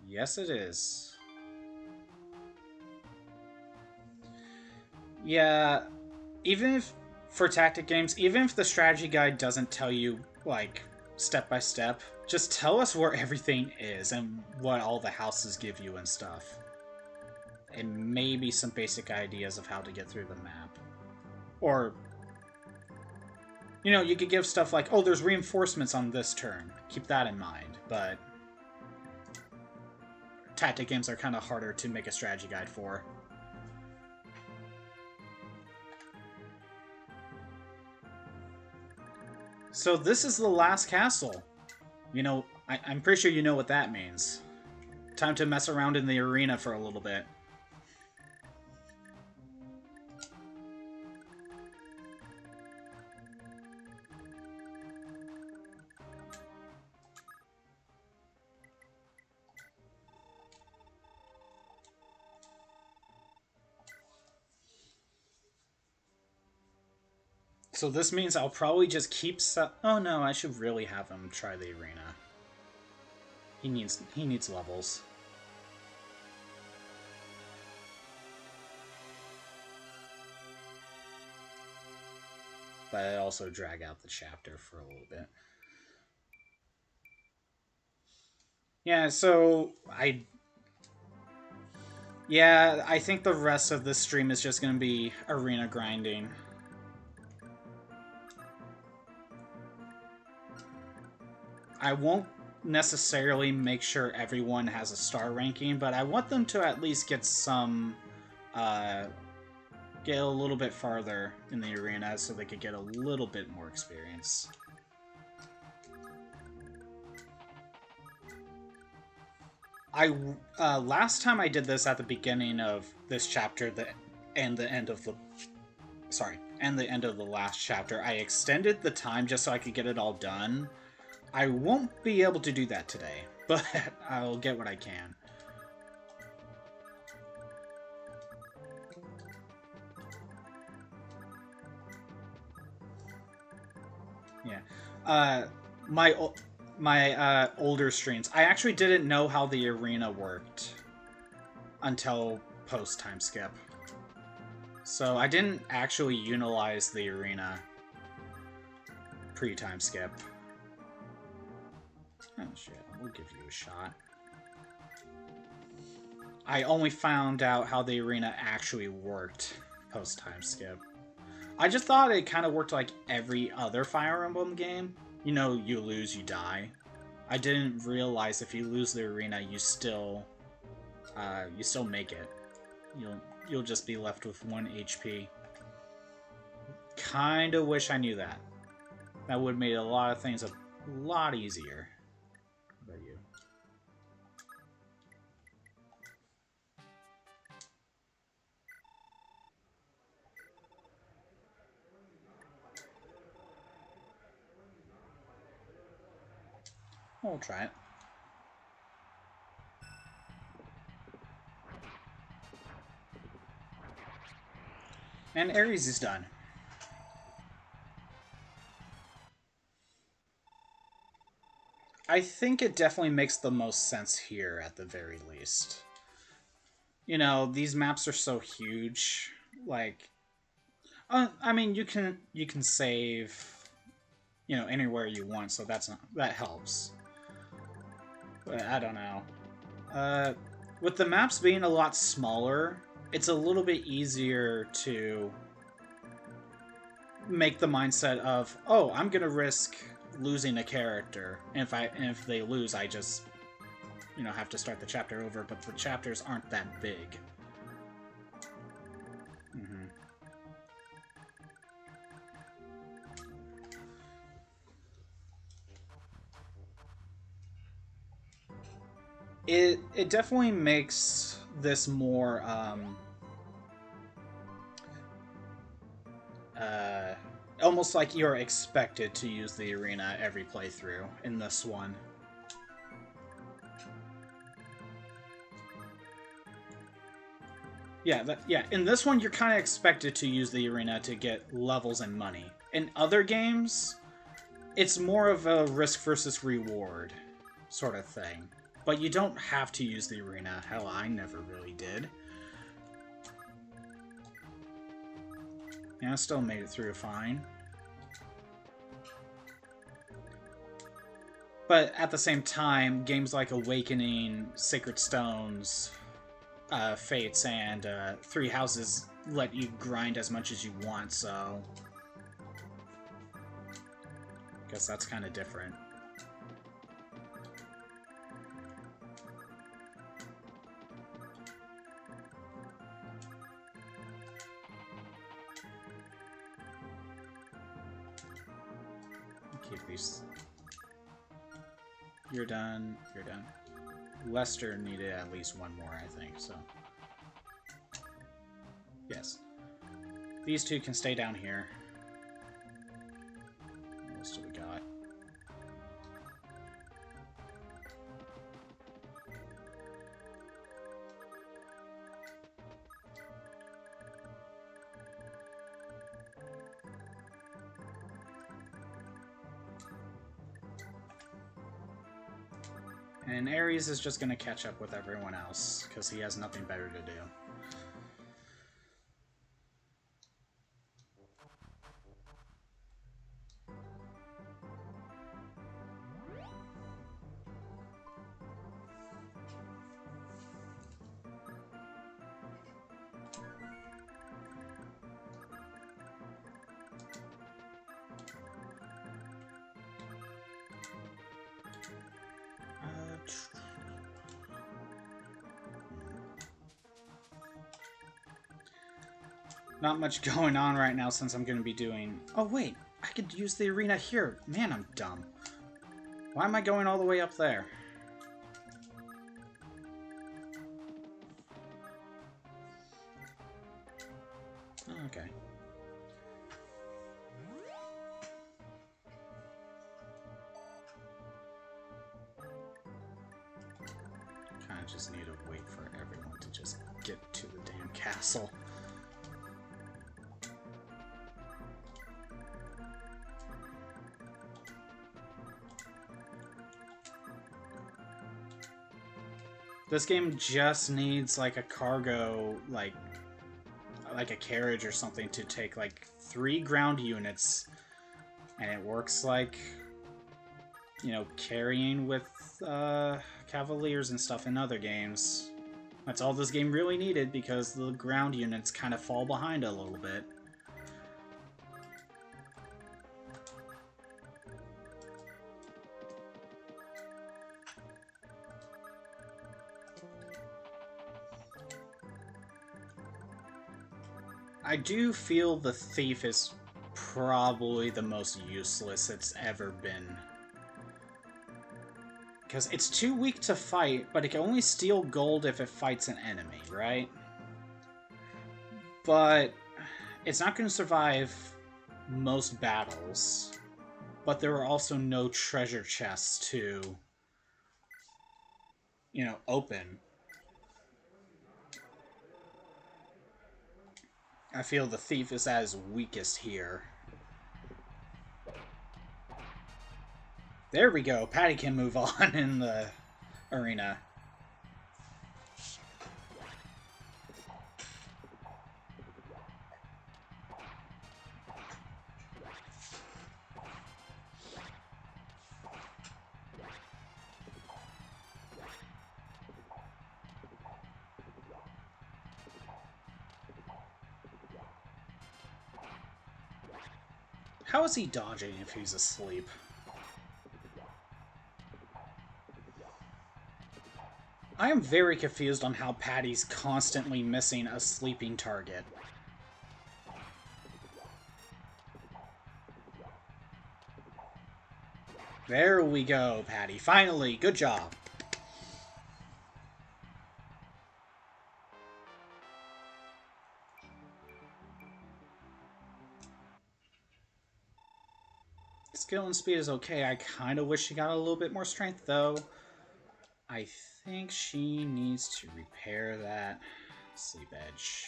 Yes, it is. Yeah, even if, for tactic games, even if the strategy guide doesn't tell you, like, step by step, just tell us where everything is and what all the houses give you and stuff. And maybe some basic ideas of how to get through the map. Or, you know, you could give stuff like, oh, there's reinforcements on this turn. Keep that in mind, but tactic games are kind of harder to make a strategy guide for. So this is the last castle. You know, I'm pretty sure you know what that means. Time to mess around in the arena for a little bit. So this means I'll probably just keep oh no, I should really have him try the arena. He needs levels. But I also drag out the chapter for a little bit. Yeah, so I think the rest of this stream is just gonna be arena grinding. I won't necessarily make sure everyone has a star ranking, but I want them to at least get some, get a little bit farther in the arena so they could get a little bit more experience. Last time I did this at the beginning of this chapter, and the end of the last chapter, I extended the time just so I could get it all done. I won't be able to do that today, but I'll get what I can. Yeah. My older streams, I actually didn't know how the arena worked until post time skip. So I didn't actually utilize the arena pre-time skip. Oh shit, we'll give you a shot. I only found out how the arena actually worked post-time skip. I just thought it kind of worked like every other Fire Emblem game. You know, you lose, you die. I didn't realize if you lose the arena, you still make it. You'll just be left with 1 HP. Kinda wish I knew that. That would have made a lot of things a lot easier. How about you? We'll try it. And Ares is done. I think it definitely makes the most sense here at the very least. You know, these maps are so huge. Like, I mean, you can save, you know, anywhere you want, so that helps. But I don't know. With the maps being a lot smaller, it's a little bit easier to make the mindset of, oh, I'm gonna risk losing a character, and if they lose, I just, you know, have to start the chapter over. But the chapters aren't that big. Mm-hmm. It definitely makes this more almost like you're expected to use the arena every playthrough in this one. Yeah, in this one you're kind of expected to use the arena to get levels and money. In other games, it's more of a risk versus reward sort of thing. But you don't have to use the arena. Hell, I never really did. Yeah, I still made it through fine. But at the same time, games like Awakening, Sacred Stones, Fates, and Three Houses let you grind as much as you want, so I guess that's kind of different. Keep these. You're done. You're done. Lester needed at least one more, I think, so. Yes. These two can stay down here. What else do we got? And Ares is just gonna catch up with everyone else, because he has nothing better to do. Not much going on right now since I'm going to be doing... Oh, wait. I could use the arena here. Man, I'm dumb. Why am I going all the way up there? Oh, okay. Kind of just need to wait for everyone to just get to the damn castle. This game just needs like a cargo, like a carriage or something to take like 3 ground units, and it works like, you know, carrying with cavaliers and stuff in other games. That's all this game really needed, because the ground units kind of fall behind a little bit. I do feel the thief is probably the most useless it's ever been. Because it's too weak to fight, but it can only steal gold if it fights an enemy, right? But it's not going to survive most battles. But there are also no treasure chests to, you know, open. I feel the thief is at his weakest here. There we go. Patty can move on in the arena. How is he dodging if he's asleep? I am very confused on how Patty's constantly missing a sleeping target. There we go, Patty. Finally, good job. Skill and speed is okay. I kind of wish she got a little bit more strength, though. I think she needs to repair that sleep edge.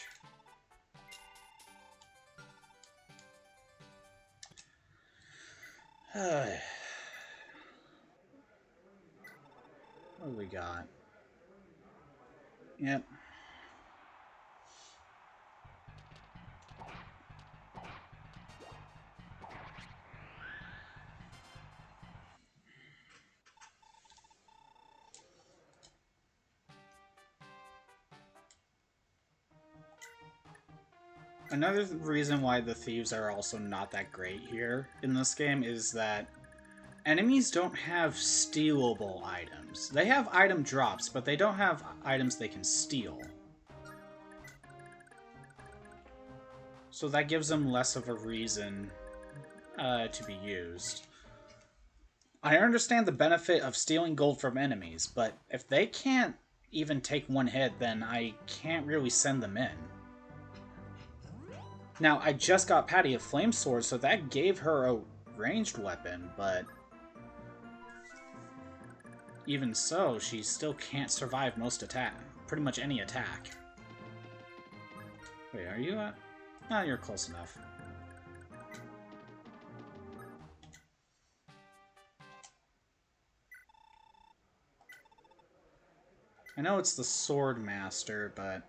What do we got? Yep. Another reason why the thieves are also not that great here in this game is that enemies don't have stealable items. They have item drops, but they don't have items they can steal. So that gives them less of a reason to be used. I understand the benefit of stealing gold from enemies, but if they can't even take one hit, then I can't really send them in. Now, I just got Patty a flame sword, so that gave her a ranged weapon, but even so, she still can't survive most attack. Pretty much any attack. Wait, are you at? Oh, you're close enough. I know it's the Sword Master, but...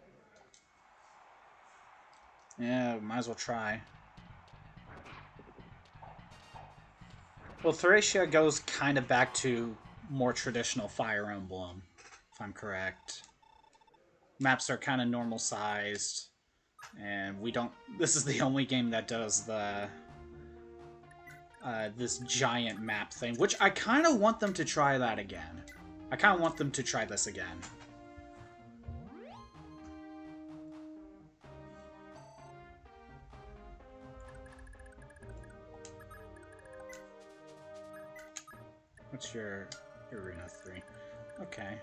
yeah, might as well try. Well, Thracia goes kind of back to more traditional Fire Emblem, if I'm correct. Maps are kind of normal sized, and we don't... this is the only game that does the... this giant map thing, which I kind of want them to try that again. I kind of want them to try this again. What's your Arena 3? Okay.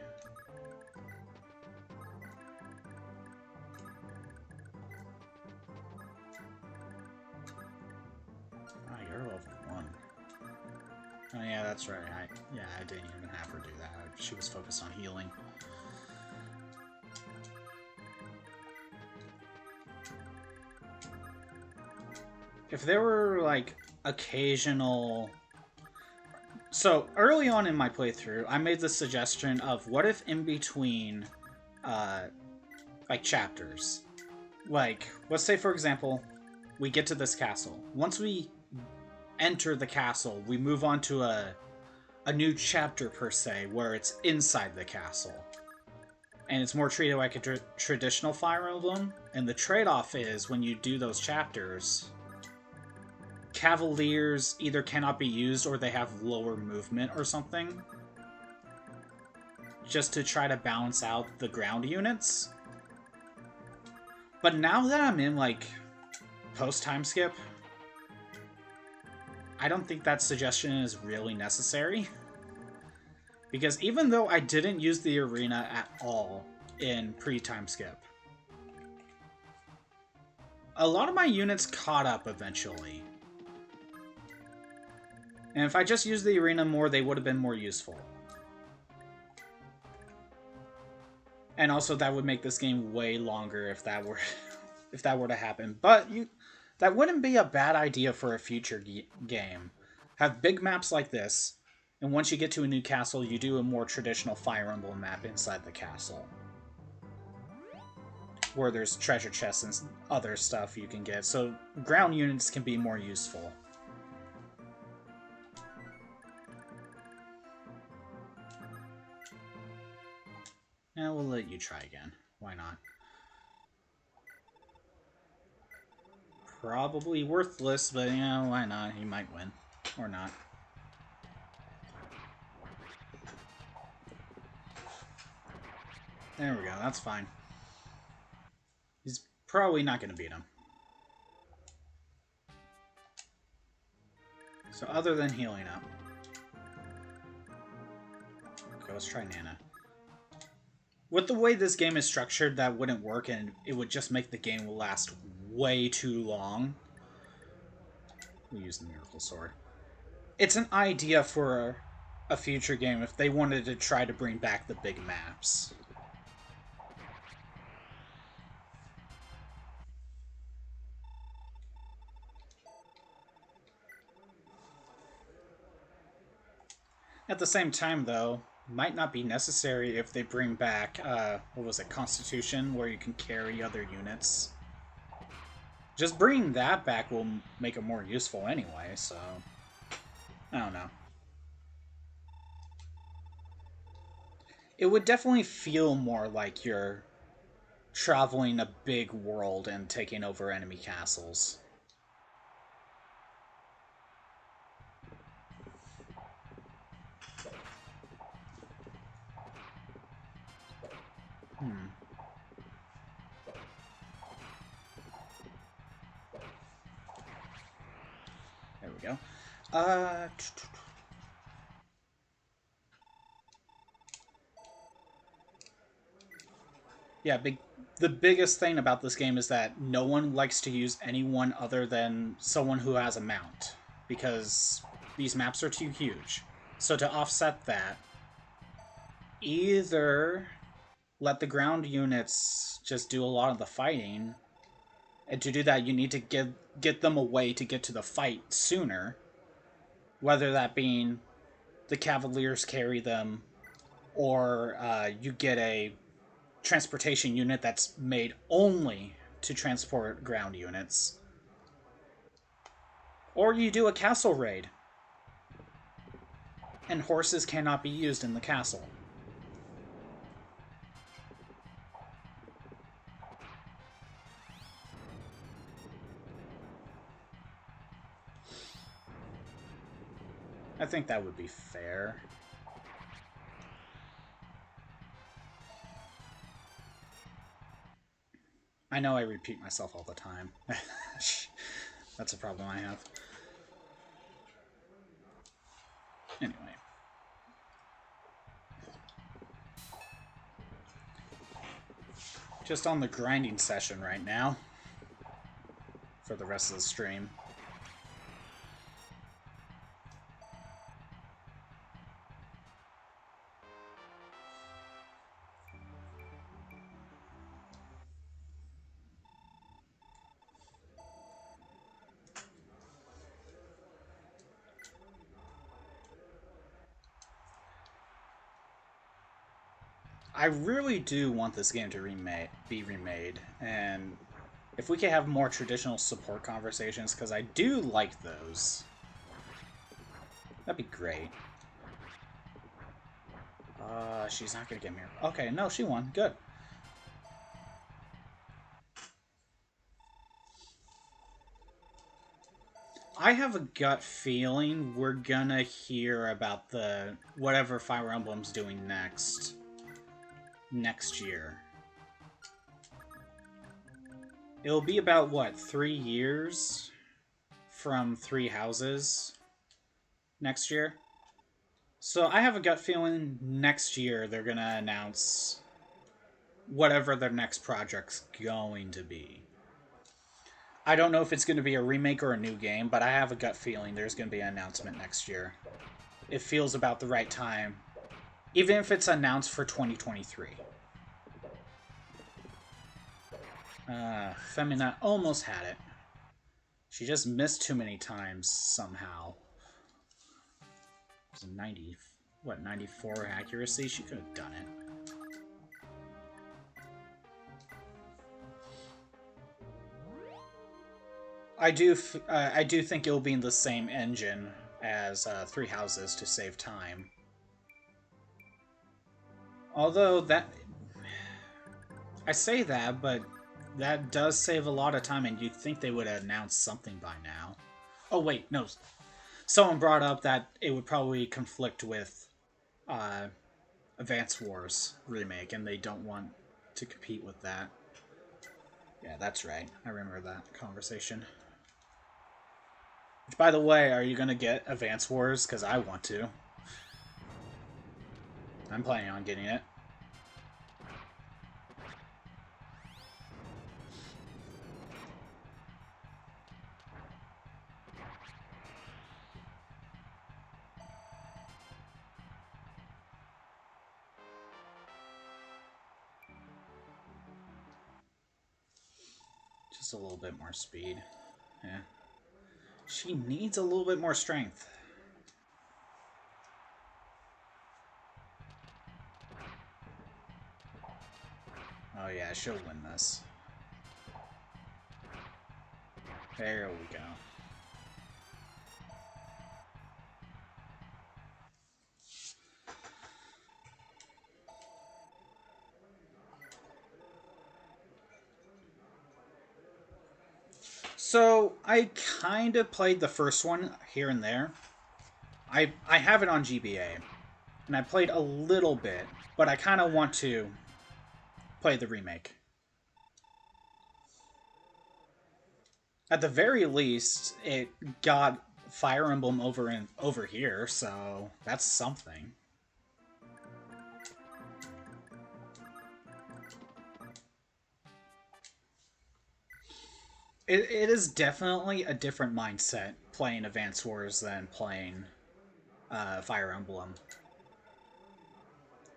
Oh, you're level 1. Oh yeah, that's right. I didn't even have her do that. She was focused on healing. If there were, like, occasional... So, early on in my playthrough, I made the suggestion of what if in between, like, chapters. Like, let's say, for example, we get to this castle. Once we enter the castle, we move on to a new chapter, per se, where it's inside the castle. And it's more treated like a traditional Fire Emblem. And the trade-off is, when you do those chapters... Cavaliers either cannot be used or they have lower movement or something. Just to try to balance out the ground units. But now that I'm in, like, post-time skip, I don't think that suggestion is really necessary. Because even though I didn't use the arena at all in pre-time skip, a lot of my units caught up eventually. And if I just used the arena more, they would have been more useful. And also, that would make this game way longer if that were if that were to happen. But that wouldn't be a bad idea for a future game. Have big maps like this, and once you get to a new castle, you do a more traditional Fire Emblem map inside the castle. Where there's treasure chests and other stuff you can get, so ground units can be more useful. Yeah, we'll let you try again. Why not? Probably worthless, but yeah, why not? He might win. Or not. There we go, that's fine. He's probably not going to beat him. So other than healing up... okay, let's try Nana. With the way this game is structured, that wouldn't work, and it would just make the game last way too long. We'll use the Miracle Sword. It's an idea for a future game if they wanted to try to bring back the big maps. At the same time, though, might not be necessary if they bring back, what was it, Constitution, where you can carry other units. Just bringing that back will make it more useful anyway, so... I don't know. It would definitely feel more like you're traveling a big world and taking over enemy castles. There we go. Yeah, the biggest thing about this game is that no one likes to use anyone other than someone who has a mount, because these maps are too huge. So to offset that, either let the ground units just do a lot of the fighting, and to do that you need to get them a way to get to the fight sooner, whether that being the Cavaliers carry them, or you get a transportation unit that's made only to transport ground units, or you do a castle raid, and horses cannot be used in the castle. I think that would be fair. I know I repeat myself all the time. That's a problem I have. Anyway. Just on the grinding session right now. For the rest of the stream. I really do want this game to be remade, and if we could have more traditional support conversations, because I do like those, that'd be great. She's not gonna get me. Okay, no, she won. Good. I have a gut feeling we're gonna hear about the whatever Fire Emblem's doing next year. It'll be about, what, 3 years from Three Houses next year? So I have a gut feeling next year they're going to announce whatever their next project's going to be. I don't know if it's going to be a remake or a new game, but I have a gut feeling there's going to be an announcement next year. It feels about the right time, even if it's announced for 2023. Femina almost had it. She just missed too many times somehow. It was a 94 accuracy? She could have done it. I do think it'll be in the same engine as Three Houses to save time. Although that... I say that, but that does save a lot of time, and you'd think they would have announced something by now. Oh, wait, no. Someone brought up that it would probably conflict with Advance Wars remake, and they don't want to compete with that. Yeah, that's right. I remember that conversation. Which, by the way, are you going to get Advance Wars? Because I want to. I'm planning on getting it. Just a little bit more speed. Yeah. She needs a little bit more strength. Oh yeah, she'll win this. There we go. So, I kind of played the first one here and there. I have it on GBA, and I played a little bit, but I kind of want to play the remake. At the very least, it got Fire Emblem over here, so that's something. It is definitely a different mindset playing Advance Wars than playing Fire Emblem.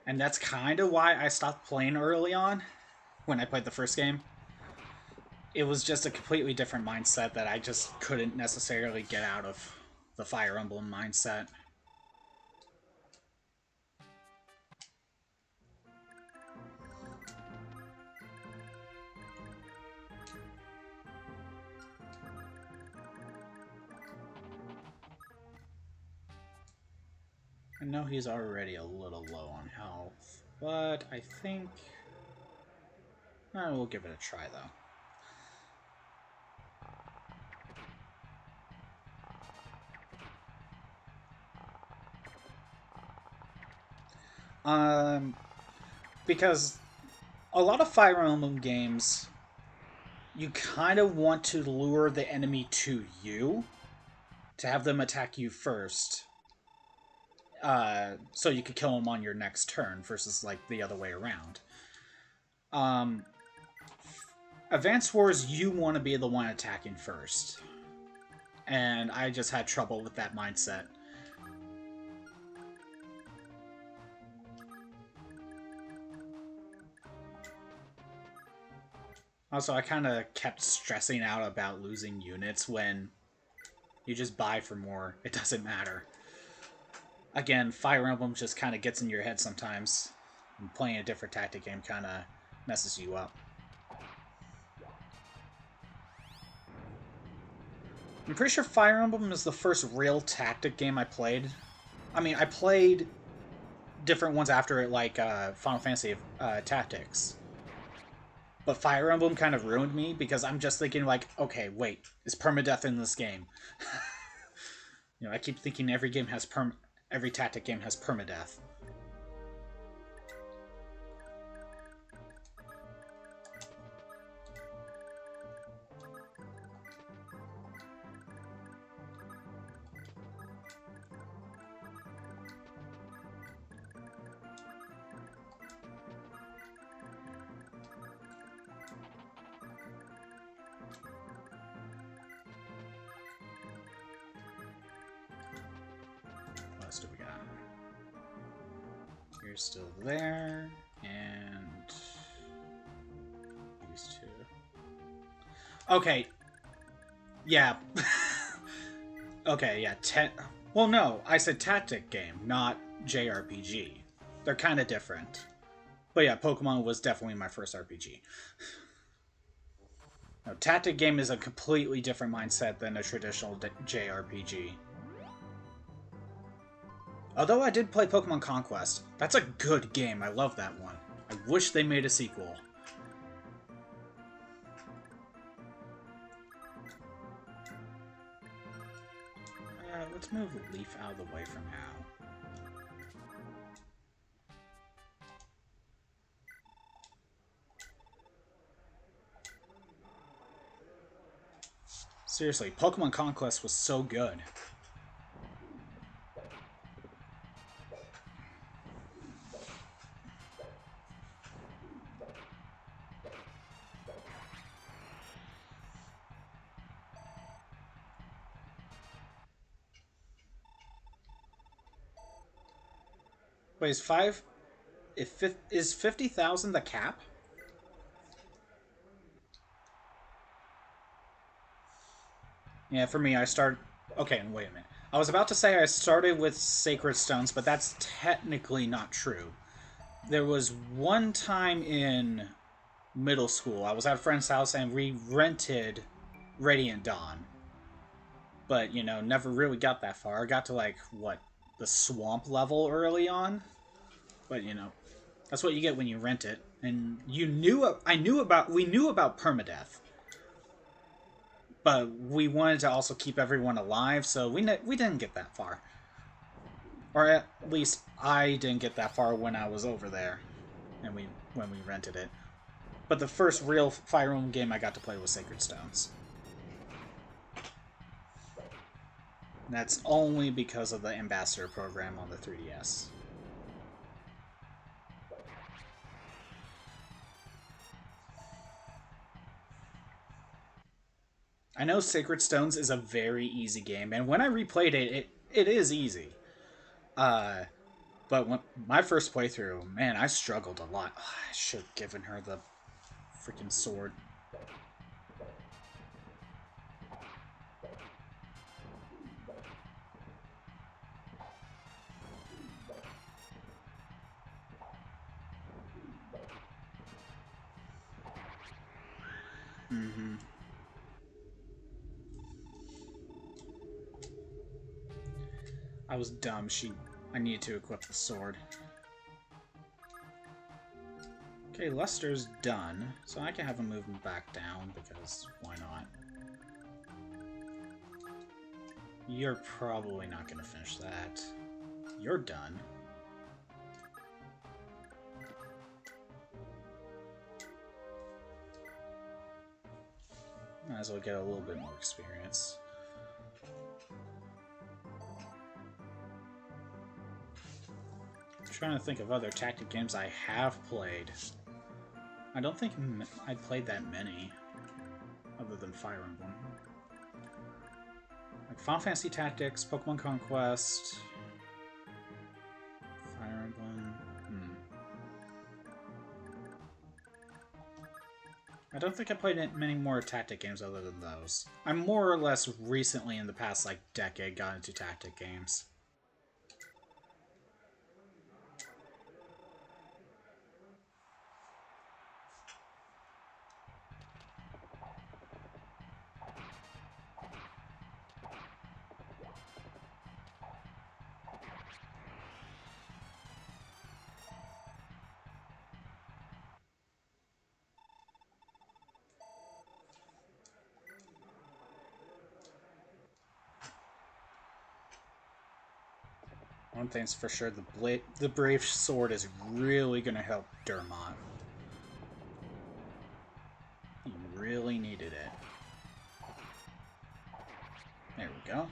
And that's kind of why I stopped playing early on when I played the first game. It was just a completely different mindset that I just couldn't necessarily get out of the Fire Emblem mindset. know he's already a little low on health, but I think... we'll give it a try, though. Because a lot of Fire Emblem games, you kind of want to lure the enemy to you, to have them attack you first, so you could kill them on your next turn, versus like the other way around. Advance Wars, you want to be the one attacking first, and I just had trouble with that mindset. Also, I kind of kept stressing out about losing units when you just buy for more. It doesn't matter. Again, Fire Emblem just kind of gets in your head sometimes. And playing a different tactic game kind of messes you up. I'm pretty sure Fire Emblem is the first real tactic game I played. I mean, I played different ones after it, like Final Fantasy Tactics. But Fire Emblem kind of ruined me because I'm just thinking like, okay, wait, is permadeath in this game? You know, I keep thinking every tactic game has permadeath. Do we got? You're still there, and these two. Okay. Yeah. Okay, yeah. Well, no, I said tactic game, not JRPG. They're kind of different. But yeah, Pokemon was definitely my first RPG. No, tactic game is a completely different mindset than a traditional JRPG. Although I did play Pokemon Conquest. That's a good game. I love that one. I wish they made a sequel. Let's move Leaf out of the way for now. Seriously, Pokemon Conquest was so good. Wait, is 50,000 the cap? Yeah, for me, okay, wait a minute. I was about to say I started with Sacred Stones, but that's technically not true. There was one time in middle school, I was at a friend's house and we rented Radiant Dawn. But, you know, never really got that far. I got to, like, what, the swamp level early on? But, you know, that's what you get when you rent it. And we knew about permadeath. But we wanted to also keep everyone alive, so we didn't get that far. Or at least I didn't get that far when I was over there, and when we rented it. But the first real Fire Emblem game I got to play was Sacred Stones. And that's only because of the Ambassador program on the 3DS. I know Sacred Stones is a very easy game, and when I replayed it, it is easy. But when my first playthrough, man, I struggled a lot. Oh, I should have given her the freaking sword. Mm-hmm. I was dumb. She I need to equip the sword. Okay, Lester's done, so I can have him move him back down, because why not? You're probably not going to finish that. You're done. Might as well get a little bit more experience. I'm trying to think of other tactic games I have played. I don't think I played that many, other than Fire Emblem. Like Final Fantasy Tactics, Pokemon Conquest, Fire Emblem. I don't think I played many more tactic games other than those. I'm more or less recently, in the past like decade, got into tactic games. One thing's for sure, the Brave Sword is really going to help Dermot. He really needed it. There we go.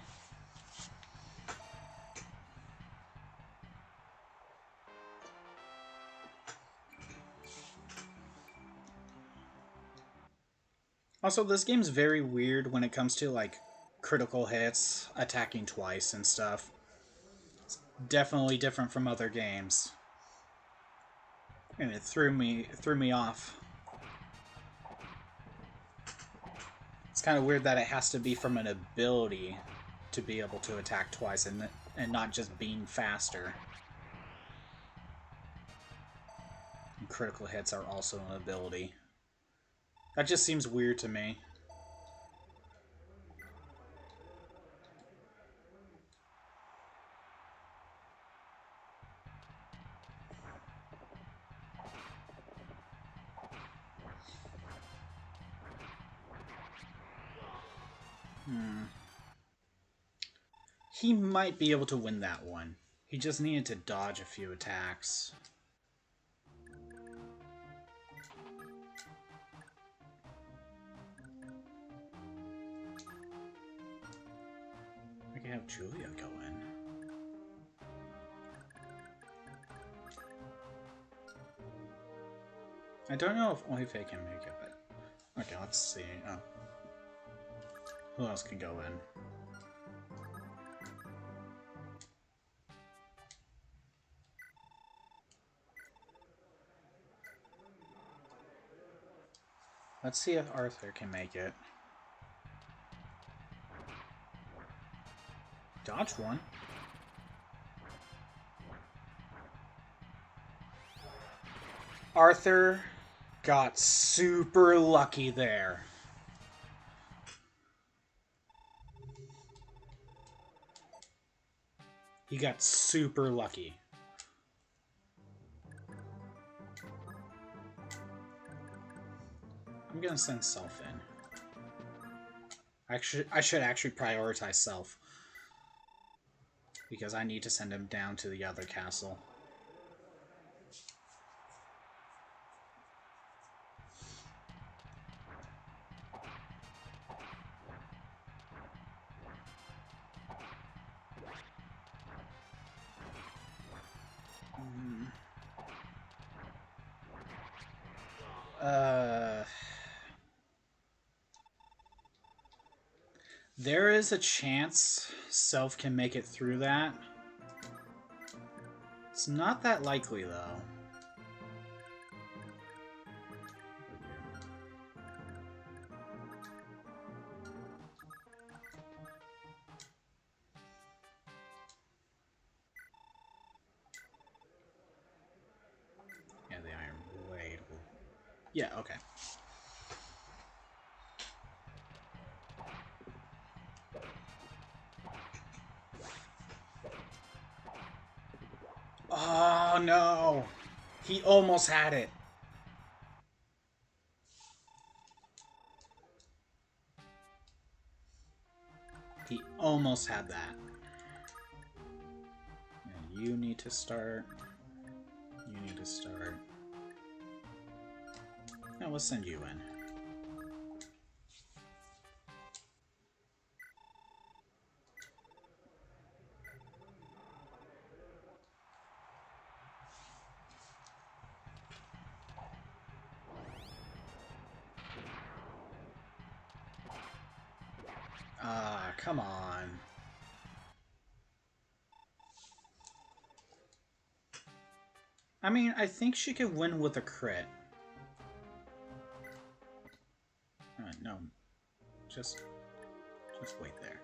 Also, this game's very weird when it comes to, like, critical hits, attacking twice and stuff. It's definitely different from other games. And it threw me off. It's kind of weird that it has to be from an ability to be able to attack twice and not just being faster. And critical hits are also an ability. That just seems weird to me. He might be able to win that one. He just needed to dodge a few attacks. I can have Julia go in. I don't know if only Faye can make it, but... Okay, let's see. Oh. Who else can go in? Let's see if Arthur can make it. Dodge one. Arthur got super lucky there. He got super lucky. I'm gonna send Self in. I should actually prioritize Self, because I need to send him down to the other castle. There is a chance Self can make it through that. It's not that likely, though. Yeah, the Iron Blade will... Yeah, okay. Oh no! He almost had it. He almost had that. And you need to start. You need to start. Now we'll send you in. Ah, come on. I mean, I think she could win with a crit. No. Just wait there.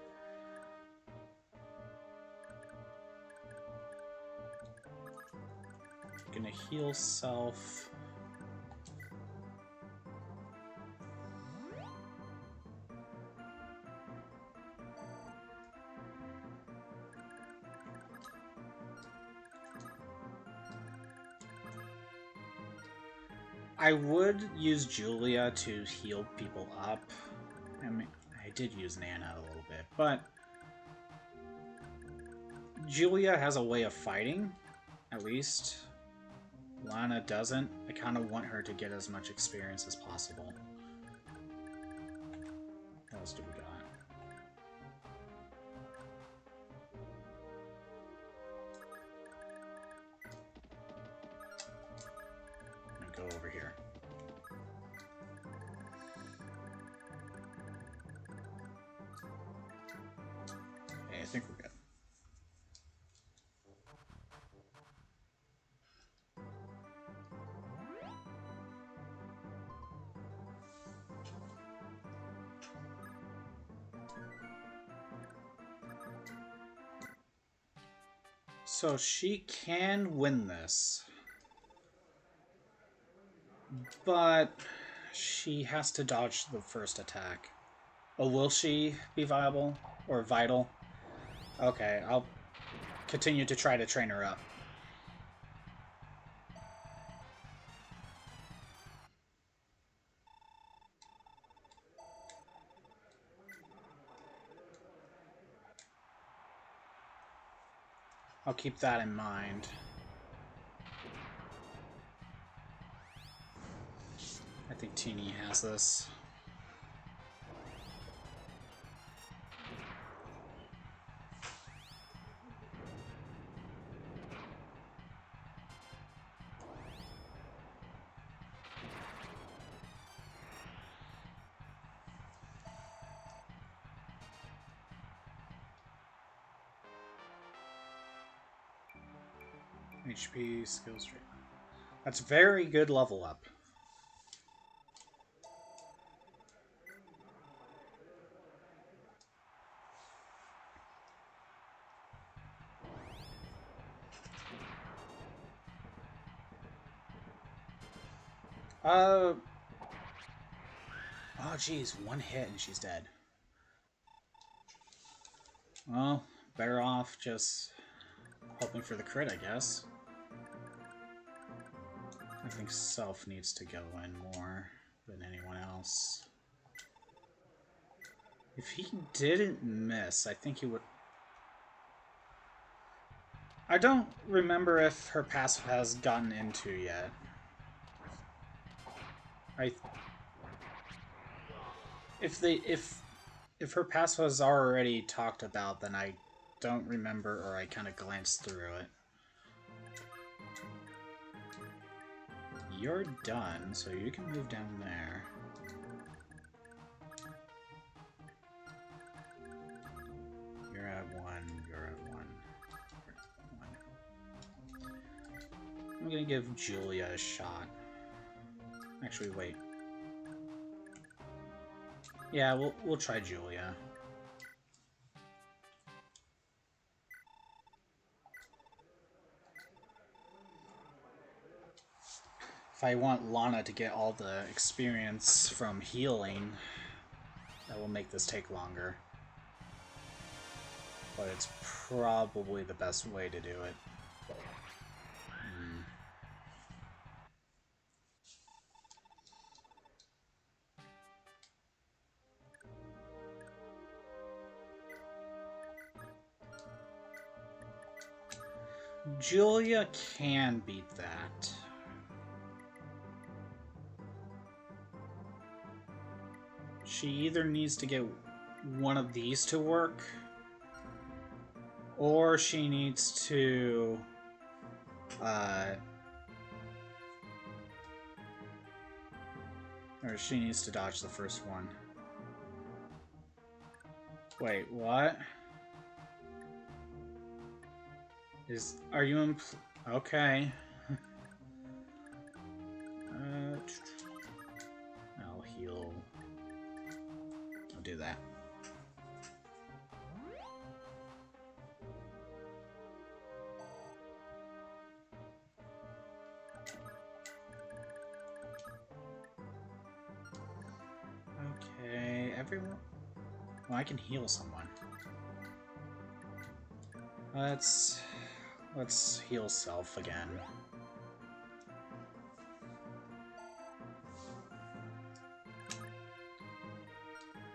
Gonna heal self. I would use Julia to heal people up. I mean, I did use Nana a little bit, but Julia has a way of fighting, at least. Lana doesn't. I kind of want her to get as much experience as possible. What else do we got? I'm gonna go over here. Okay, I think we're good. So she can win this, but she has to dodge the first attack. Oh, will she be viable or vital? Okay, I'll continue to try to train her up. I'll keep that in mind. I think Teeny has this. HP, skills tree. That's very good level up. Oh geez, one hit and she's dead. Well, better off just hoping for the crit, I guess. I think Self needs to go in more than anyone else. If he didn't miss, I think he would... I don't remember if her passive has gotten into yet. If her passive was already talked about, then I don't remember, or I kind of glanced through it. You're done, so you can move down there. You're at 1, you're at 1. I'm gonna give Julia a shot. Actually, wait. Yeah, we'll try Julia. If I want Lana to get all the experience from healing, that will make this take longer. But it's probably the best way to do it. Julia can beat that. She either needs to get one of these to work, or she needs to or she needs to dodge the first one. Wait, what? Are you in... Okay. I'll heal. I'll do that. Okay, everyone... Well, I can heal someone. Let's heal Self again.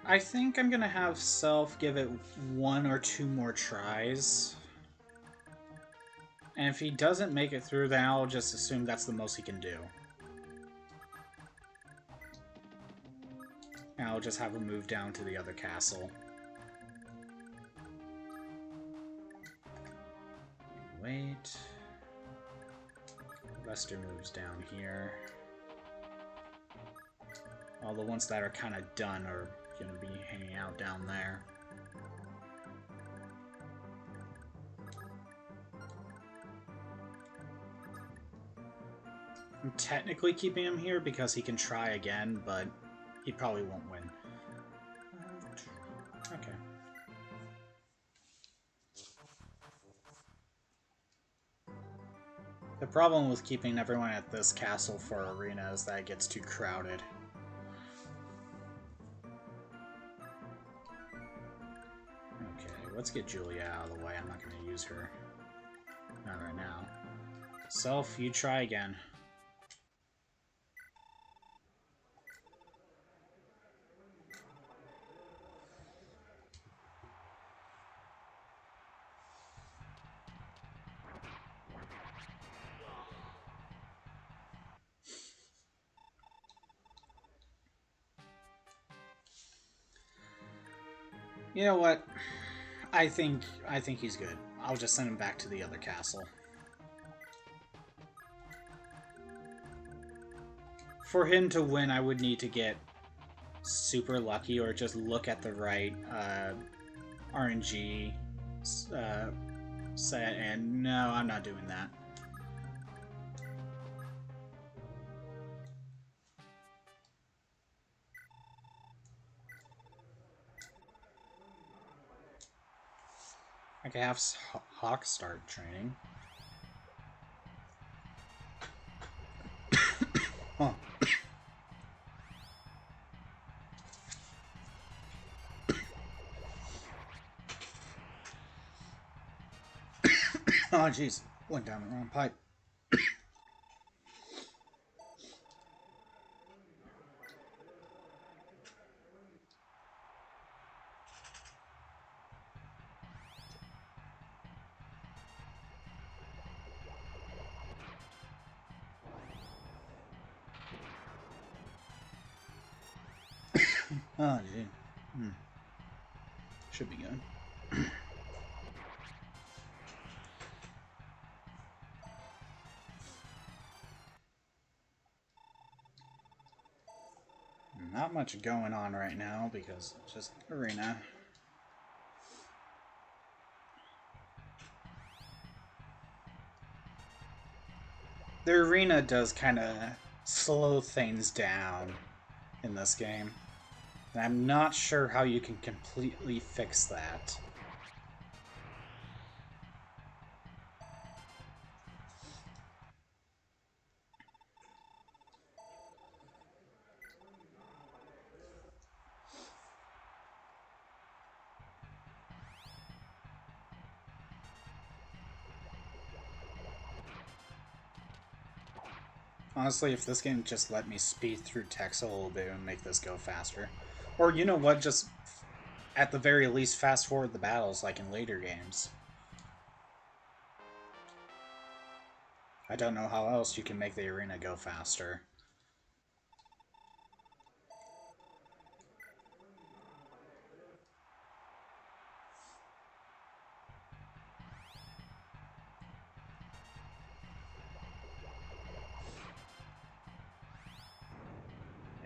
I think I'm gonna have Self give it 1 or 2 more tries. And if he doesn't make it through, then I'll just assume that's the most he can do. And I'll just have him move down to the other castle. Wait. Lester moves down here. All the ones that are kind of done are going to be hanging out down there. I'm technically keeping him here because he can try again, but he probably won't win. Okay. The problem with keeping everyone at this castle for arena is that it gets too crowded. Okay, let's get Julia out of the way. I'm not going to use her. Not right now. Self, you try again. You know what? I think he's good. I'll just send him back to the other castle. For him to win, I would need to get super lucky or just look at the right RNG set, and no, I'm not doing that. I can have Hawk start training. Oh. Oh, jeez. Went down the wrong pipe. Oh, gee. Should be good. Not much going on right now because it's just arena. The arena does kind of slow things down in this game. And I'm not sure how you can completely fix that. Honestly, if this game just let me speed through text a little bit and make this go faster. Or, you know what, just at the very least fast forward the battles like in later games. I don't know how else you can make the arena go faster.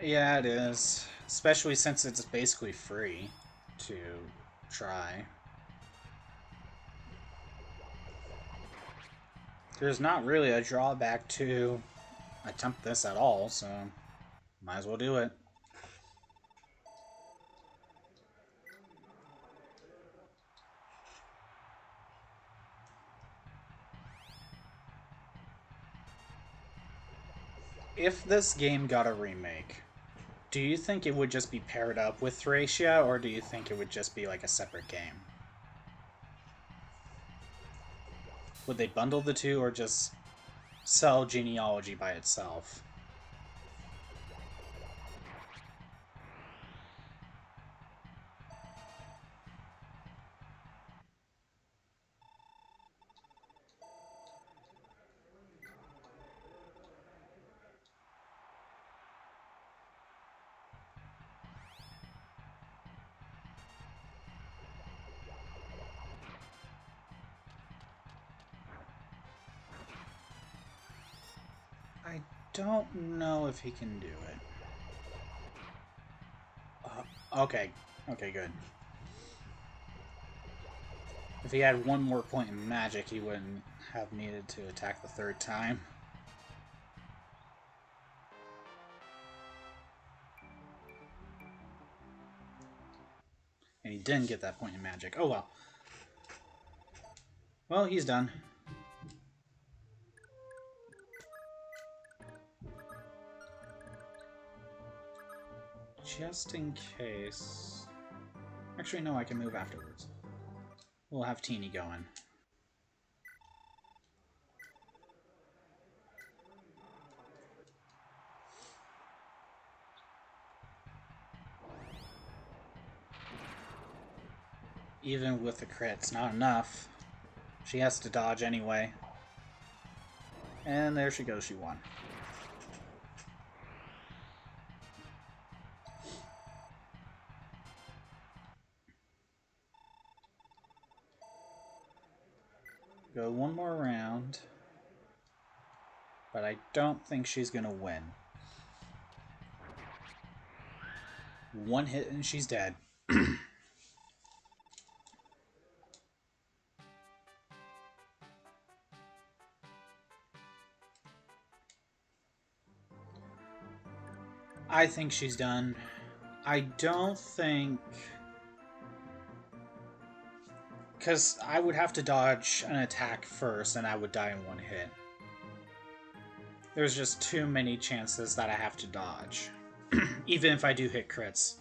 Yeah, it is. Especially since it's basically free to try. There's not really a drawback to attempt this at all, so might as well do it. If this game got a remake, do you think it would just be paired up with Thracia, or do you think it would just be like a separate game? Would they bundle the two, or just sell Genealogy by itself? I don't know if he can do it. Okay. Okay, good. If he had one more point in magic, he wouldn't have needed to attack the third time. And he didn't get that point in magic. Oh well. Well, he's done. Just in case... Actually, no, I can move afterwards. We'll have Teeny going. Even with the crits, not enough. She has to dodge anyway. And there she goes, she won. Go one more round. But I don't think she's gonna win. One hit and she's dead. I think she's done. I don't think... Because I would have to dodge an attack first and I would die in one hit. There's just too many chances that I have to dodge. Even if I do hit crits.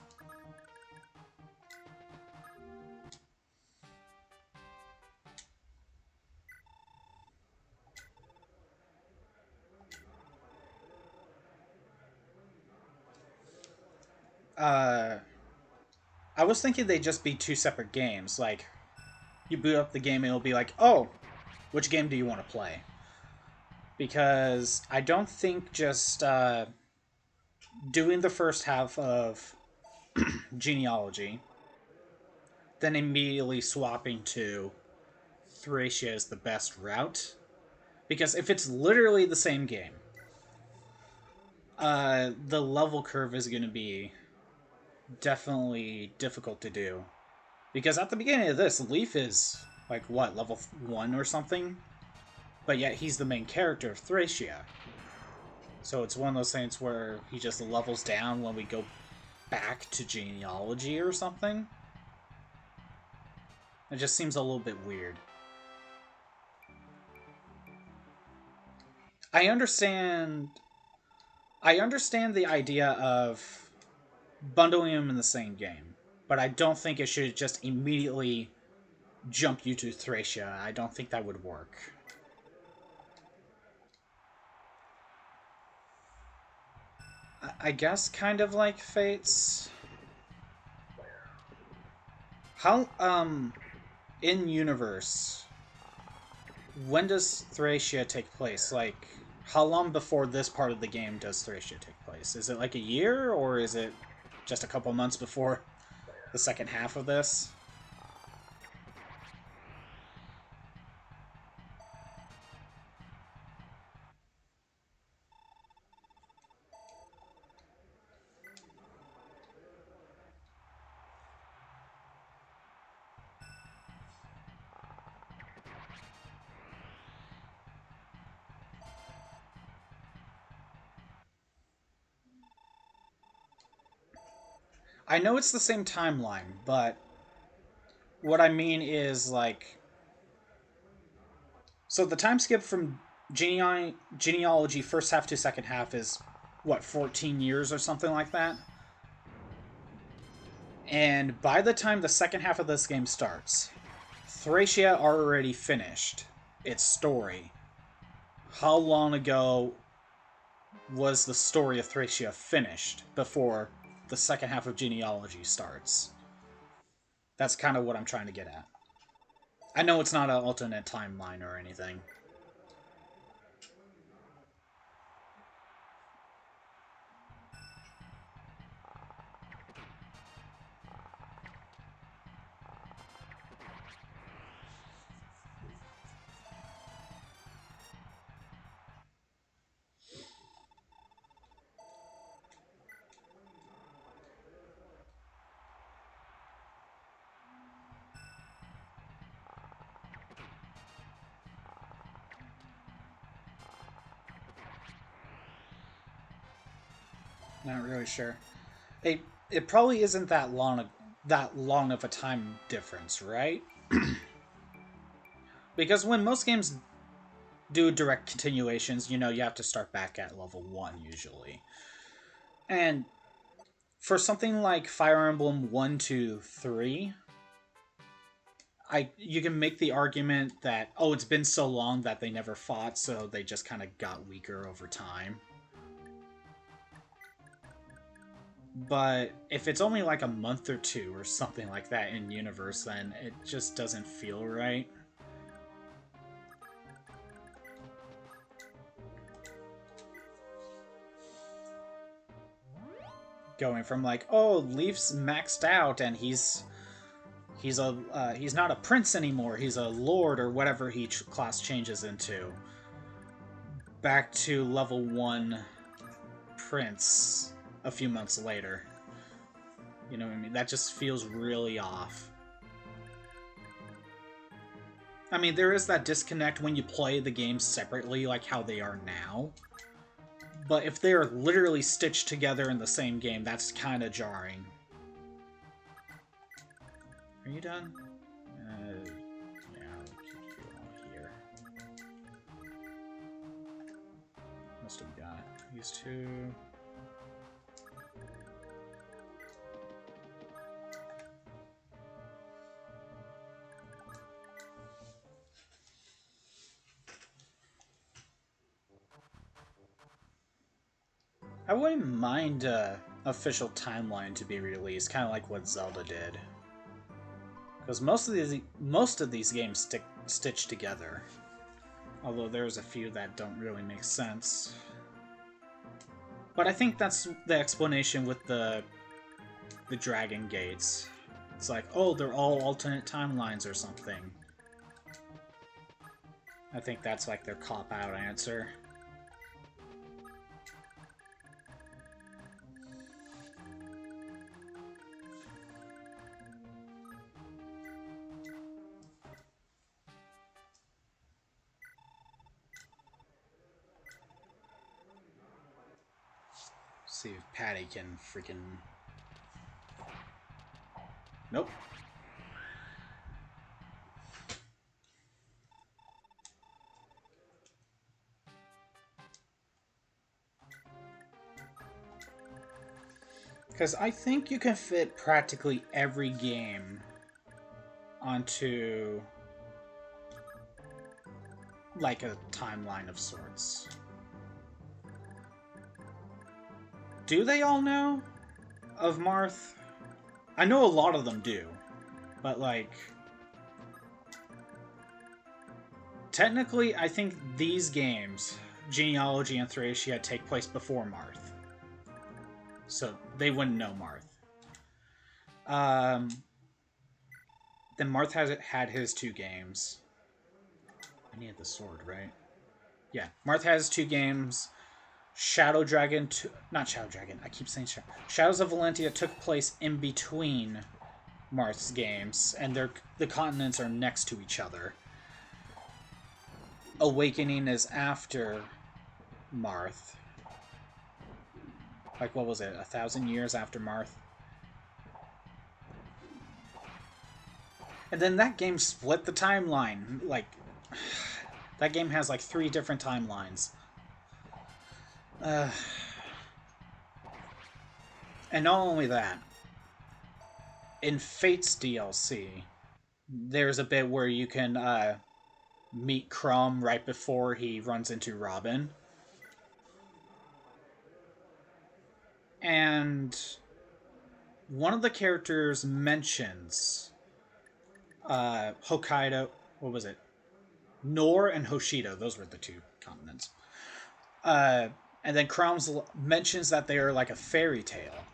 I was thinking they'd just be two separate games. Like, you boot up the game and it'll be like, oh, which game do you want to play? Because I don't think just doing the first half of Genealogy, then immediately swapping to Thracia is the best route. Because if it's literally the same game, the level curve is going to be definitely difficult to do. Because at the beginning of this, Leaf is, like, what, level 1 or something? But yet he's the main character of Thracia. So it's one of those things where he just levels down when we go back to Genealogy or something. It just seems a little bit weird. I understand the idea of bundling them in the same game, but I don't think it should just immediately jump you to Thracia. I don't think that would work. I guess kind of like Fates. How, in universe, when does Thracia take place? Like, how long before this part of the game does Thracia take place? Is it like a year, or is it just a couple months before the second half of this? I know it's the same timeline, but what I mean is, like, so the time skip from genealogy first half to second half is, what, 14 years or something like that? And by the time the second half of this game starts, Thracia already finished its story. How long ago was the story of Thracia finished before the second half of genealogy starts? That's kind of what I'm trying to get at. I know it's not an alternate timeline or anything. Not really sure. It probably isn't that long of a time difference, right? Because when most games do direct continuations, you have to start back at level 1 usually. And for something like Fire Emblem 1, 2, 3, you can make the argument that, oh, it's been so long that they never fought, so they just kind of got weaker over time. But if it's only like a month or two or something like that in universe, then it just doesn't feel right. Going from like, oh, Leaf's maxed out and he's not a prince anymore, he's a lord or whatever he class changes into, back to level 1 prince a few months later. You know what I mean? That just feels really off. I mean, there is that disconnect when you play the games separately, like how they are now. But if they're literally stitched together in the same game, that's kind of jarring. Are you done? Yeah, I'll keep you all here. Must have got these two. I wouldn't mind official timeline to be released, kind of like what Zelda did, because most of these games stitch together. Although there's a few that don't really make sense. But I think that's the explanation with the Dragon Gates. It's like, oh, they're all alternate timelines or something. I think that's like their cop-out answer. See if Patty can freaking... Nope. Because I think you can fit practically every game onto like a timeline of sorts. Do they all know of Marth? I know a lot of them do, but like... Technically, I think these games, Genealogy and Thracia, take place before Marth. So they wouldn't know Marth. Then Marth has had his 2 games. I needed the sword, right? Yeah, Marth has 2 games. Shadow Dragon, not Shadow Dragon. I keep saying Shadows of Valentia took place in between Marth's games, and the continents are next to each other. Awakening is after Marth. Like, what was it? 1,000 years after Marth. And then that game split the timeline. Like, that game has like 3 different timelines. And not only that, in Fate's DLC, there's a bit where you can meet Crumb right before he runs into Robin. And one of the characters mentions Hokkaido. What was it? Nor and Hoshido. Those were the 2 continents. And then Crumb mentions that they are like a fairy tale.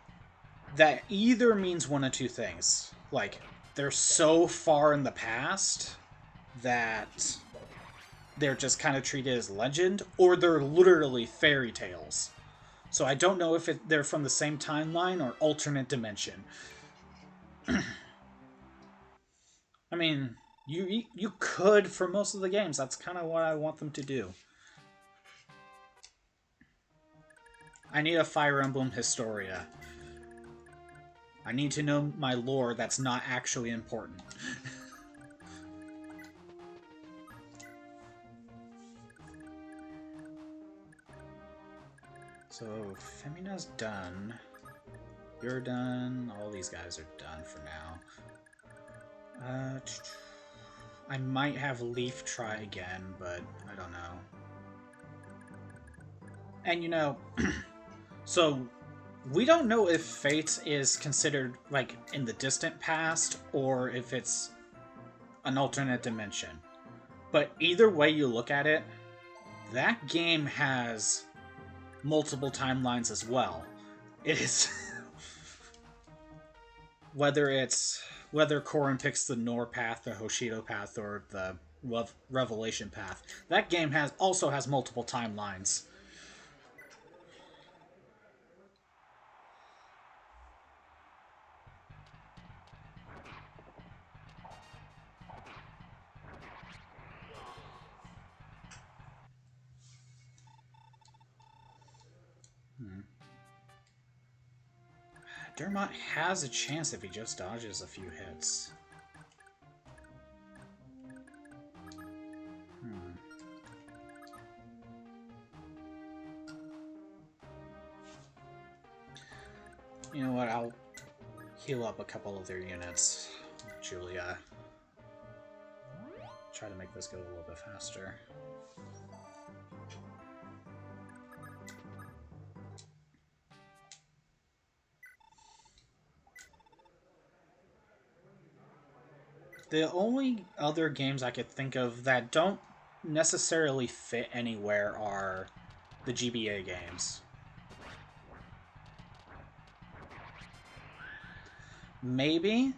That either means one of 2 things. Like, they're so far in the past that they're just kind of treated as legend, or they're literally fairy tales. So I don't know if they're from the same timeline or alternate dimension. I mean, you could for most of the games. That's kind of what I want them to do. I need a Fire Emblem Historia. I need to know my lore that's not actually important. So, Femina's done. You're done. All these guys are done for now. I might have Leaf try again, but I don't know. And you know, so we don't know if Fate is considered like in the distant past or if it's an alternate dimension. But either way you look at it, that game has multiple timelines as well. It is whether Corrin picks the Nor path, the Hoshido path, or the Revelation path, that game also has multiple timelines. Dermot has a chance if he just dodges a few hits. You know what, I'll heal up a couple of their units. Julia. Try to make this go a little bit faster. The only other games I could think of that don't necessarily fit anywhere are the GBA games. Maybe,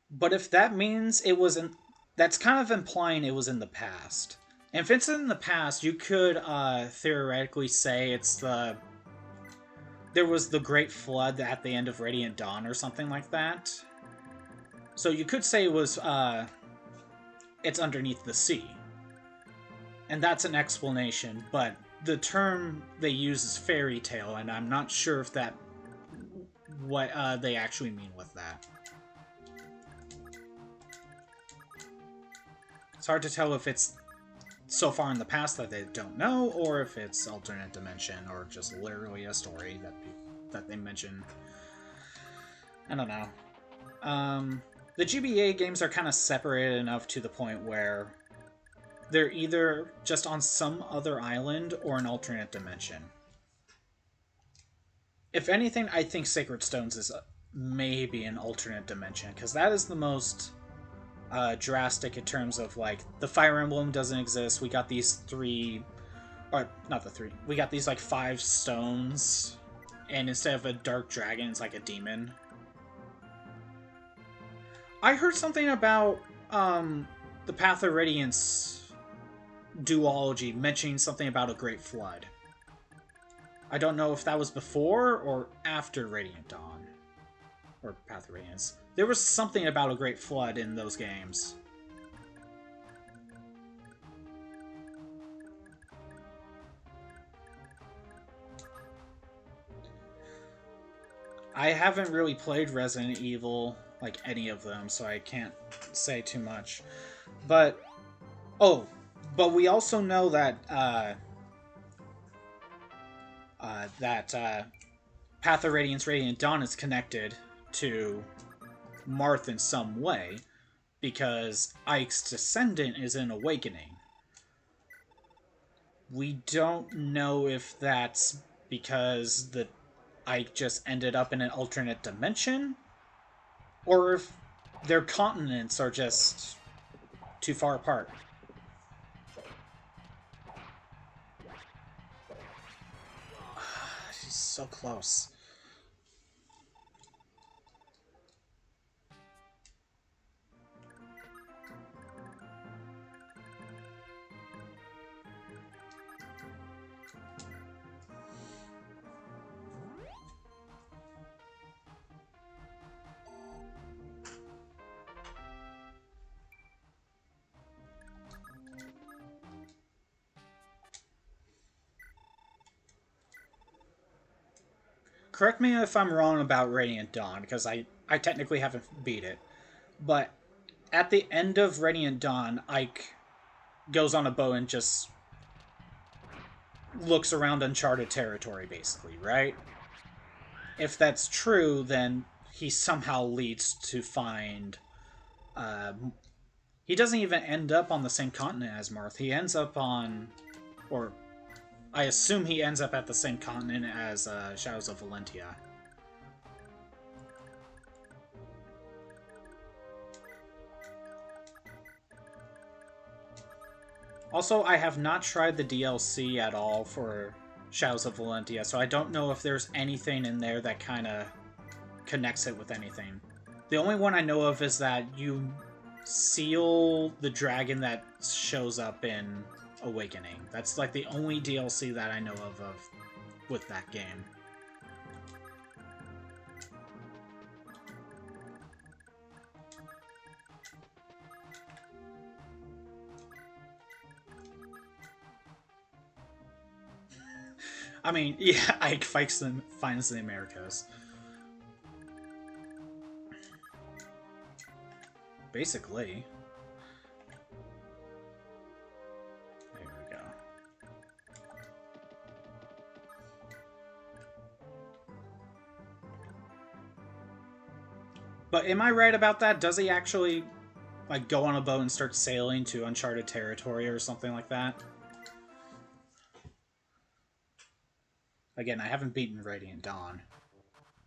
but if that means it was in... That's kind of implying it was in the past. And if it's in the past, you could theoretically say it's the... There was the Great Flood at the end of Radiant Dawn or something like that. So you could say it was, it's underneath the sea. And that's an explanation, but the term they use is fairy tale, and I'm not sure if that... what they actually mean with that. It's hard to tell if it's so far in the past that they don't know, or if it's alternate dimension, or just literally a story that they mention. I don't know. The GBA games are kind of separated enough to the point where they're either just on some other island or an alternate dimension. If anything, I think Sacred Stones is maybe an alternate dimension, because that is the most drastic in terms of like the Fire Emblem doesn't exist. We got these three, or not the three. We got these like 5 stones, and instead of a dark dragon, it's like a demon. I heard something about the Path of Radiance duology mentioning something about a Great Flood. I don't know if that was before or after Radiant Dawn. Or Path of Radiance. There was something about a Great Flood in those games. I haven't really played Resident Evil, like any of them, so I can't say too much. But, oh, but we also know that, Path of Radiance Radiant Dawn is connected to Marth in some way, because Ike's descendant is in Awakening. We don't know if that's because the Ike just ended up in an alternate dimension, or if their continents are just too far apart. She's so close. Correct me if I'm wrong about Radiant Dawn, because I technically haven't beat it. But at the end of Radiant Dawn, Ike goes on a boat and just looks around uncharted territory, basically, right? If that's true, then he somehow leads to find. He doesn't even end up on the same continent as Marth. He ends up on. Or I assume he ends up at the same continent as Shadows of Valentia. Also, I have not tried the DLC at all for Shadows of Valentia, so I don't know if there's anything in there that kind of connects it with anything. The only one I know of is that you seal the dragon that shows up in Awakening. That's like the only DLC that I know of with that game. I mean, yeah, Ike finds the Americas. Basically. There we go. But am I right about that? Does he actually like go on a boat and start sailing to uncharted territory or something like that? Again, I haven't beaten Radiant Dawn.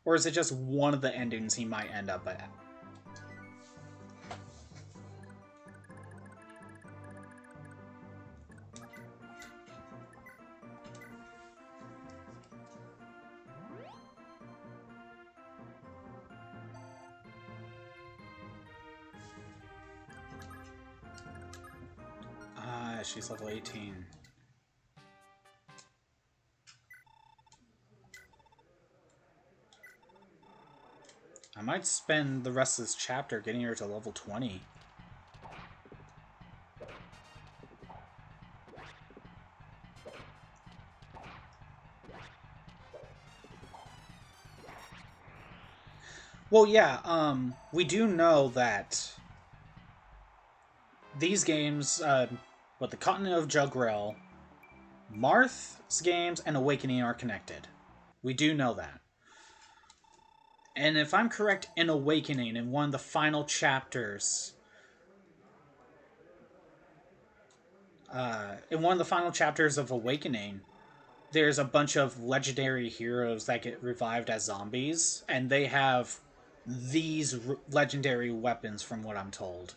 Or is it just one of the endings he might end up at? She's level 18. I might spend the rest of this chapter getting her to level 20. Well, yeah, we do know that these games, the Continent of Jugrel, Marth's games, and Awakening are connected. We do know that. And if I'm correct, in Awakening, in one of the final chapters, of Awakening, there's a bunch of legendary heroes that get revived as zombies, and they have these legendary weapons, from what I'm told.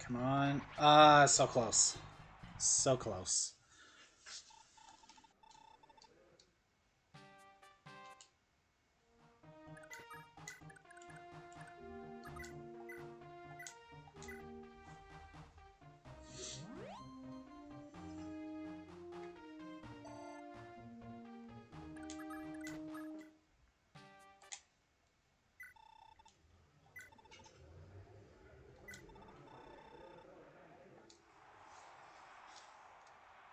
Come on. So close. So close.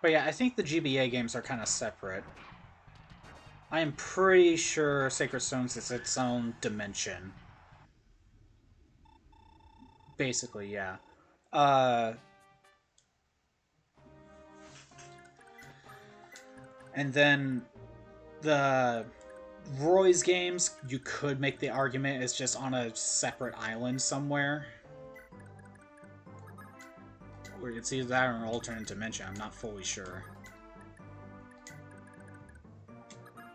But yeah, I think the GBA games are kind of separate. I am pretty sure Sacred Stones is its own dimension. Basically, yeah. Uh, and then the Roy's games, you could make the argument is just on a separate island somewhere. Or it's either that or an alternate dimension, I'm not fully sure.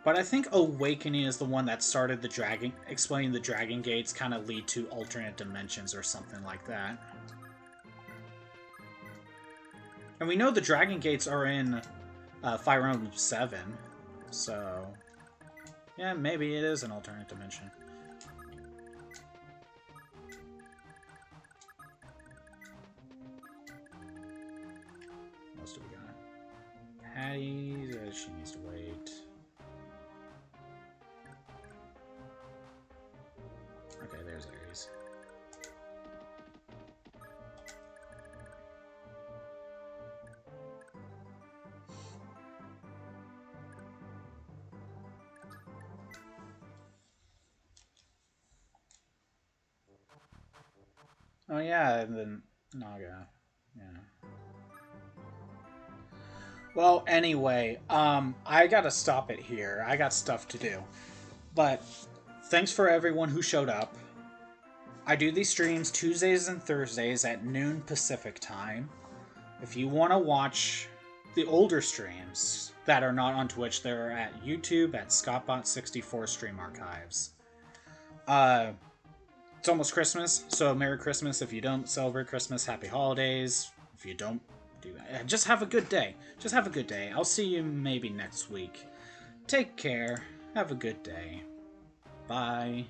But I think Awakening is the one that started the dragon, explaining the dragon gates kind of lead to alternate dimensions or something like that. And we know the dragon gates are in Fire Emblem 7, so yeah, maybe it is an alternate dimension. What else do we got? Hattie, she needs to wait. Okay, there's Ares. Oh yeah, and then Naga. Yeah. Well, anyway, I gotta stop it here. I got stuff to do. But thanks for everyone who showed up. I do these streams Tuesdays and Thursdays at noon Pacific time. If you want to watch the older streams that are not on Twitch, they're at YouTube at ScottBot64 Stream Archives. It's almost Christmas, so Merry Christmas. If you don't celebrate Christmas, Happy Holidays. If you don't do that, just have a good day. Just have a good day. I'll see you maybe next week. Take care. Have a good day. Bye.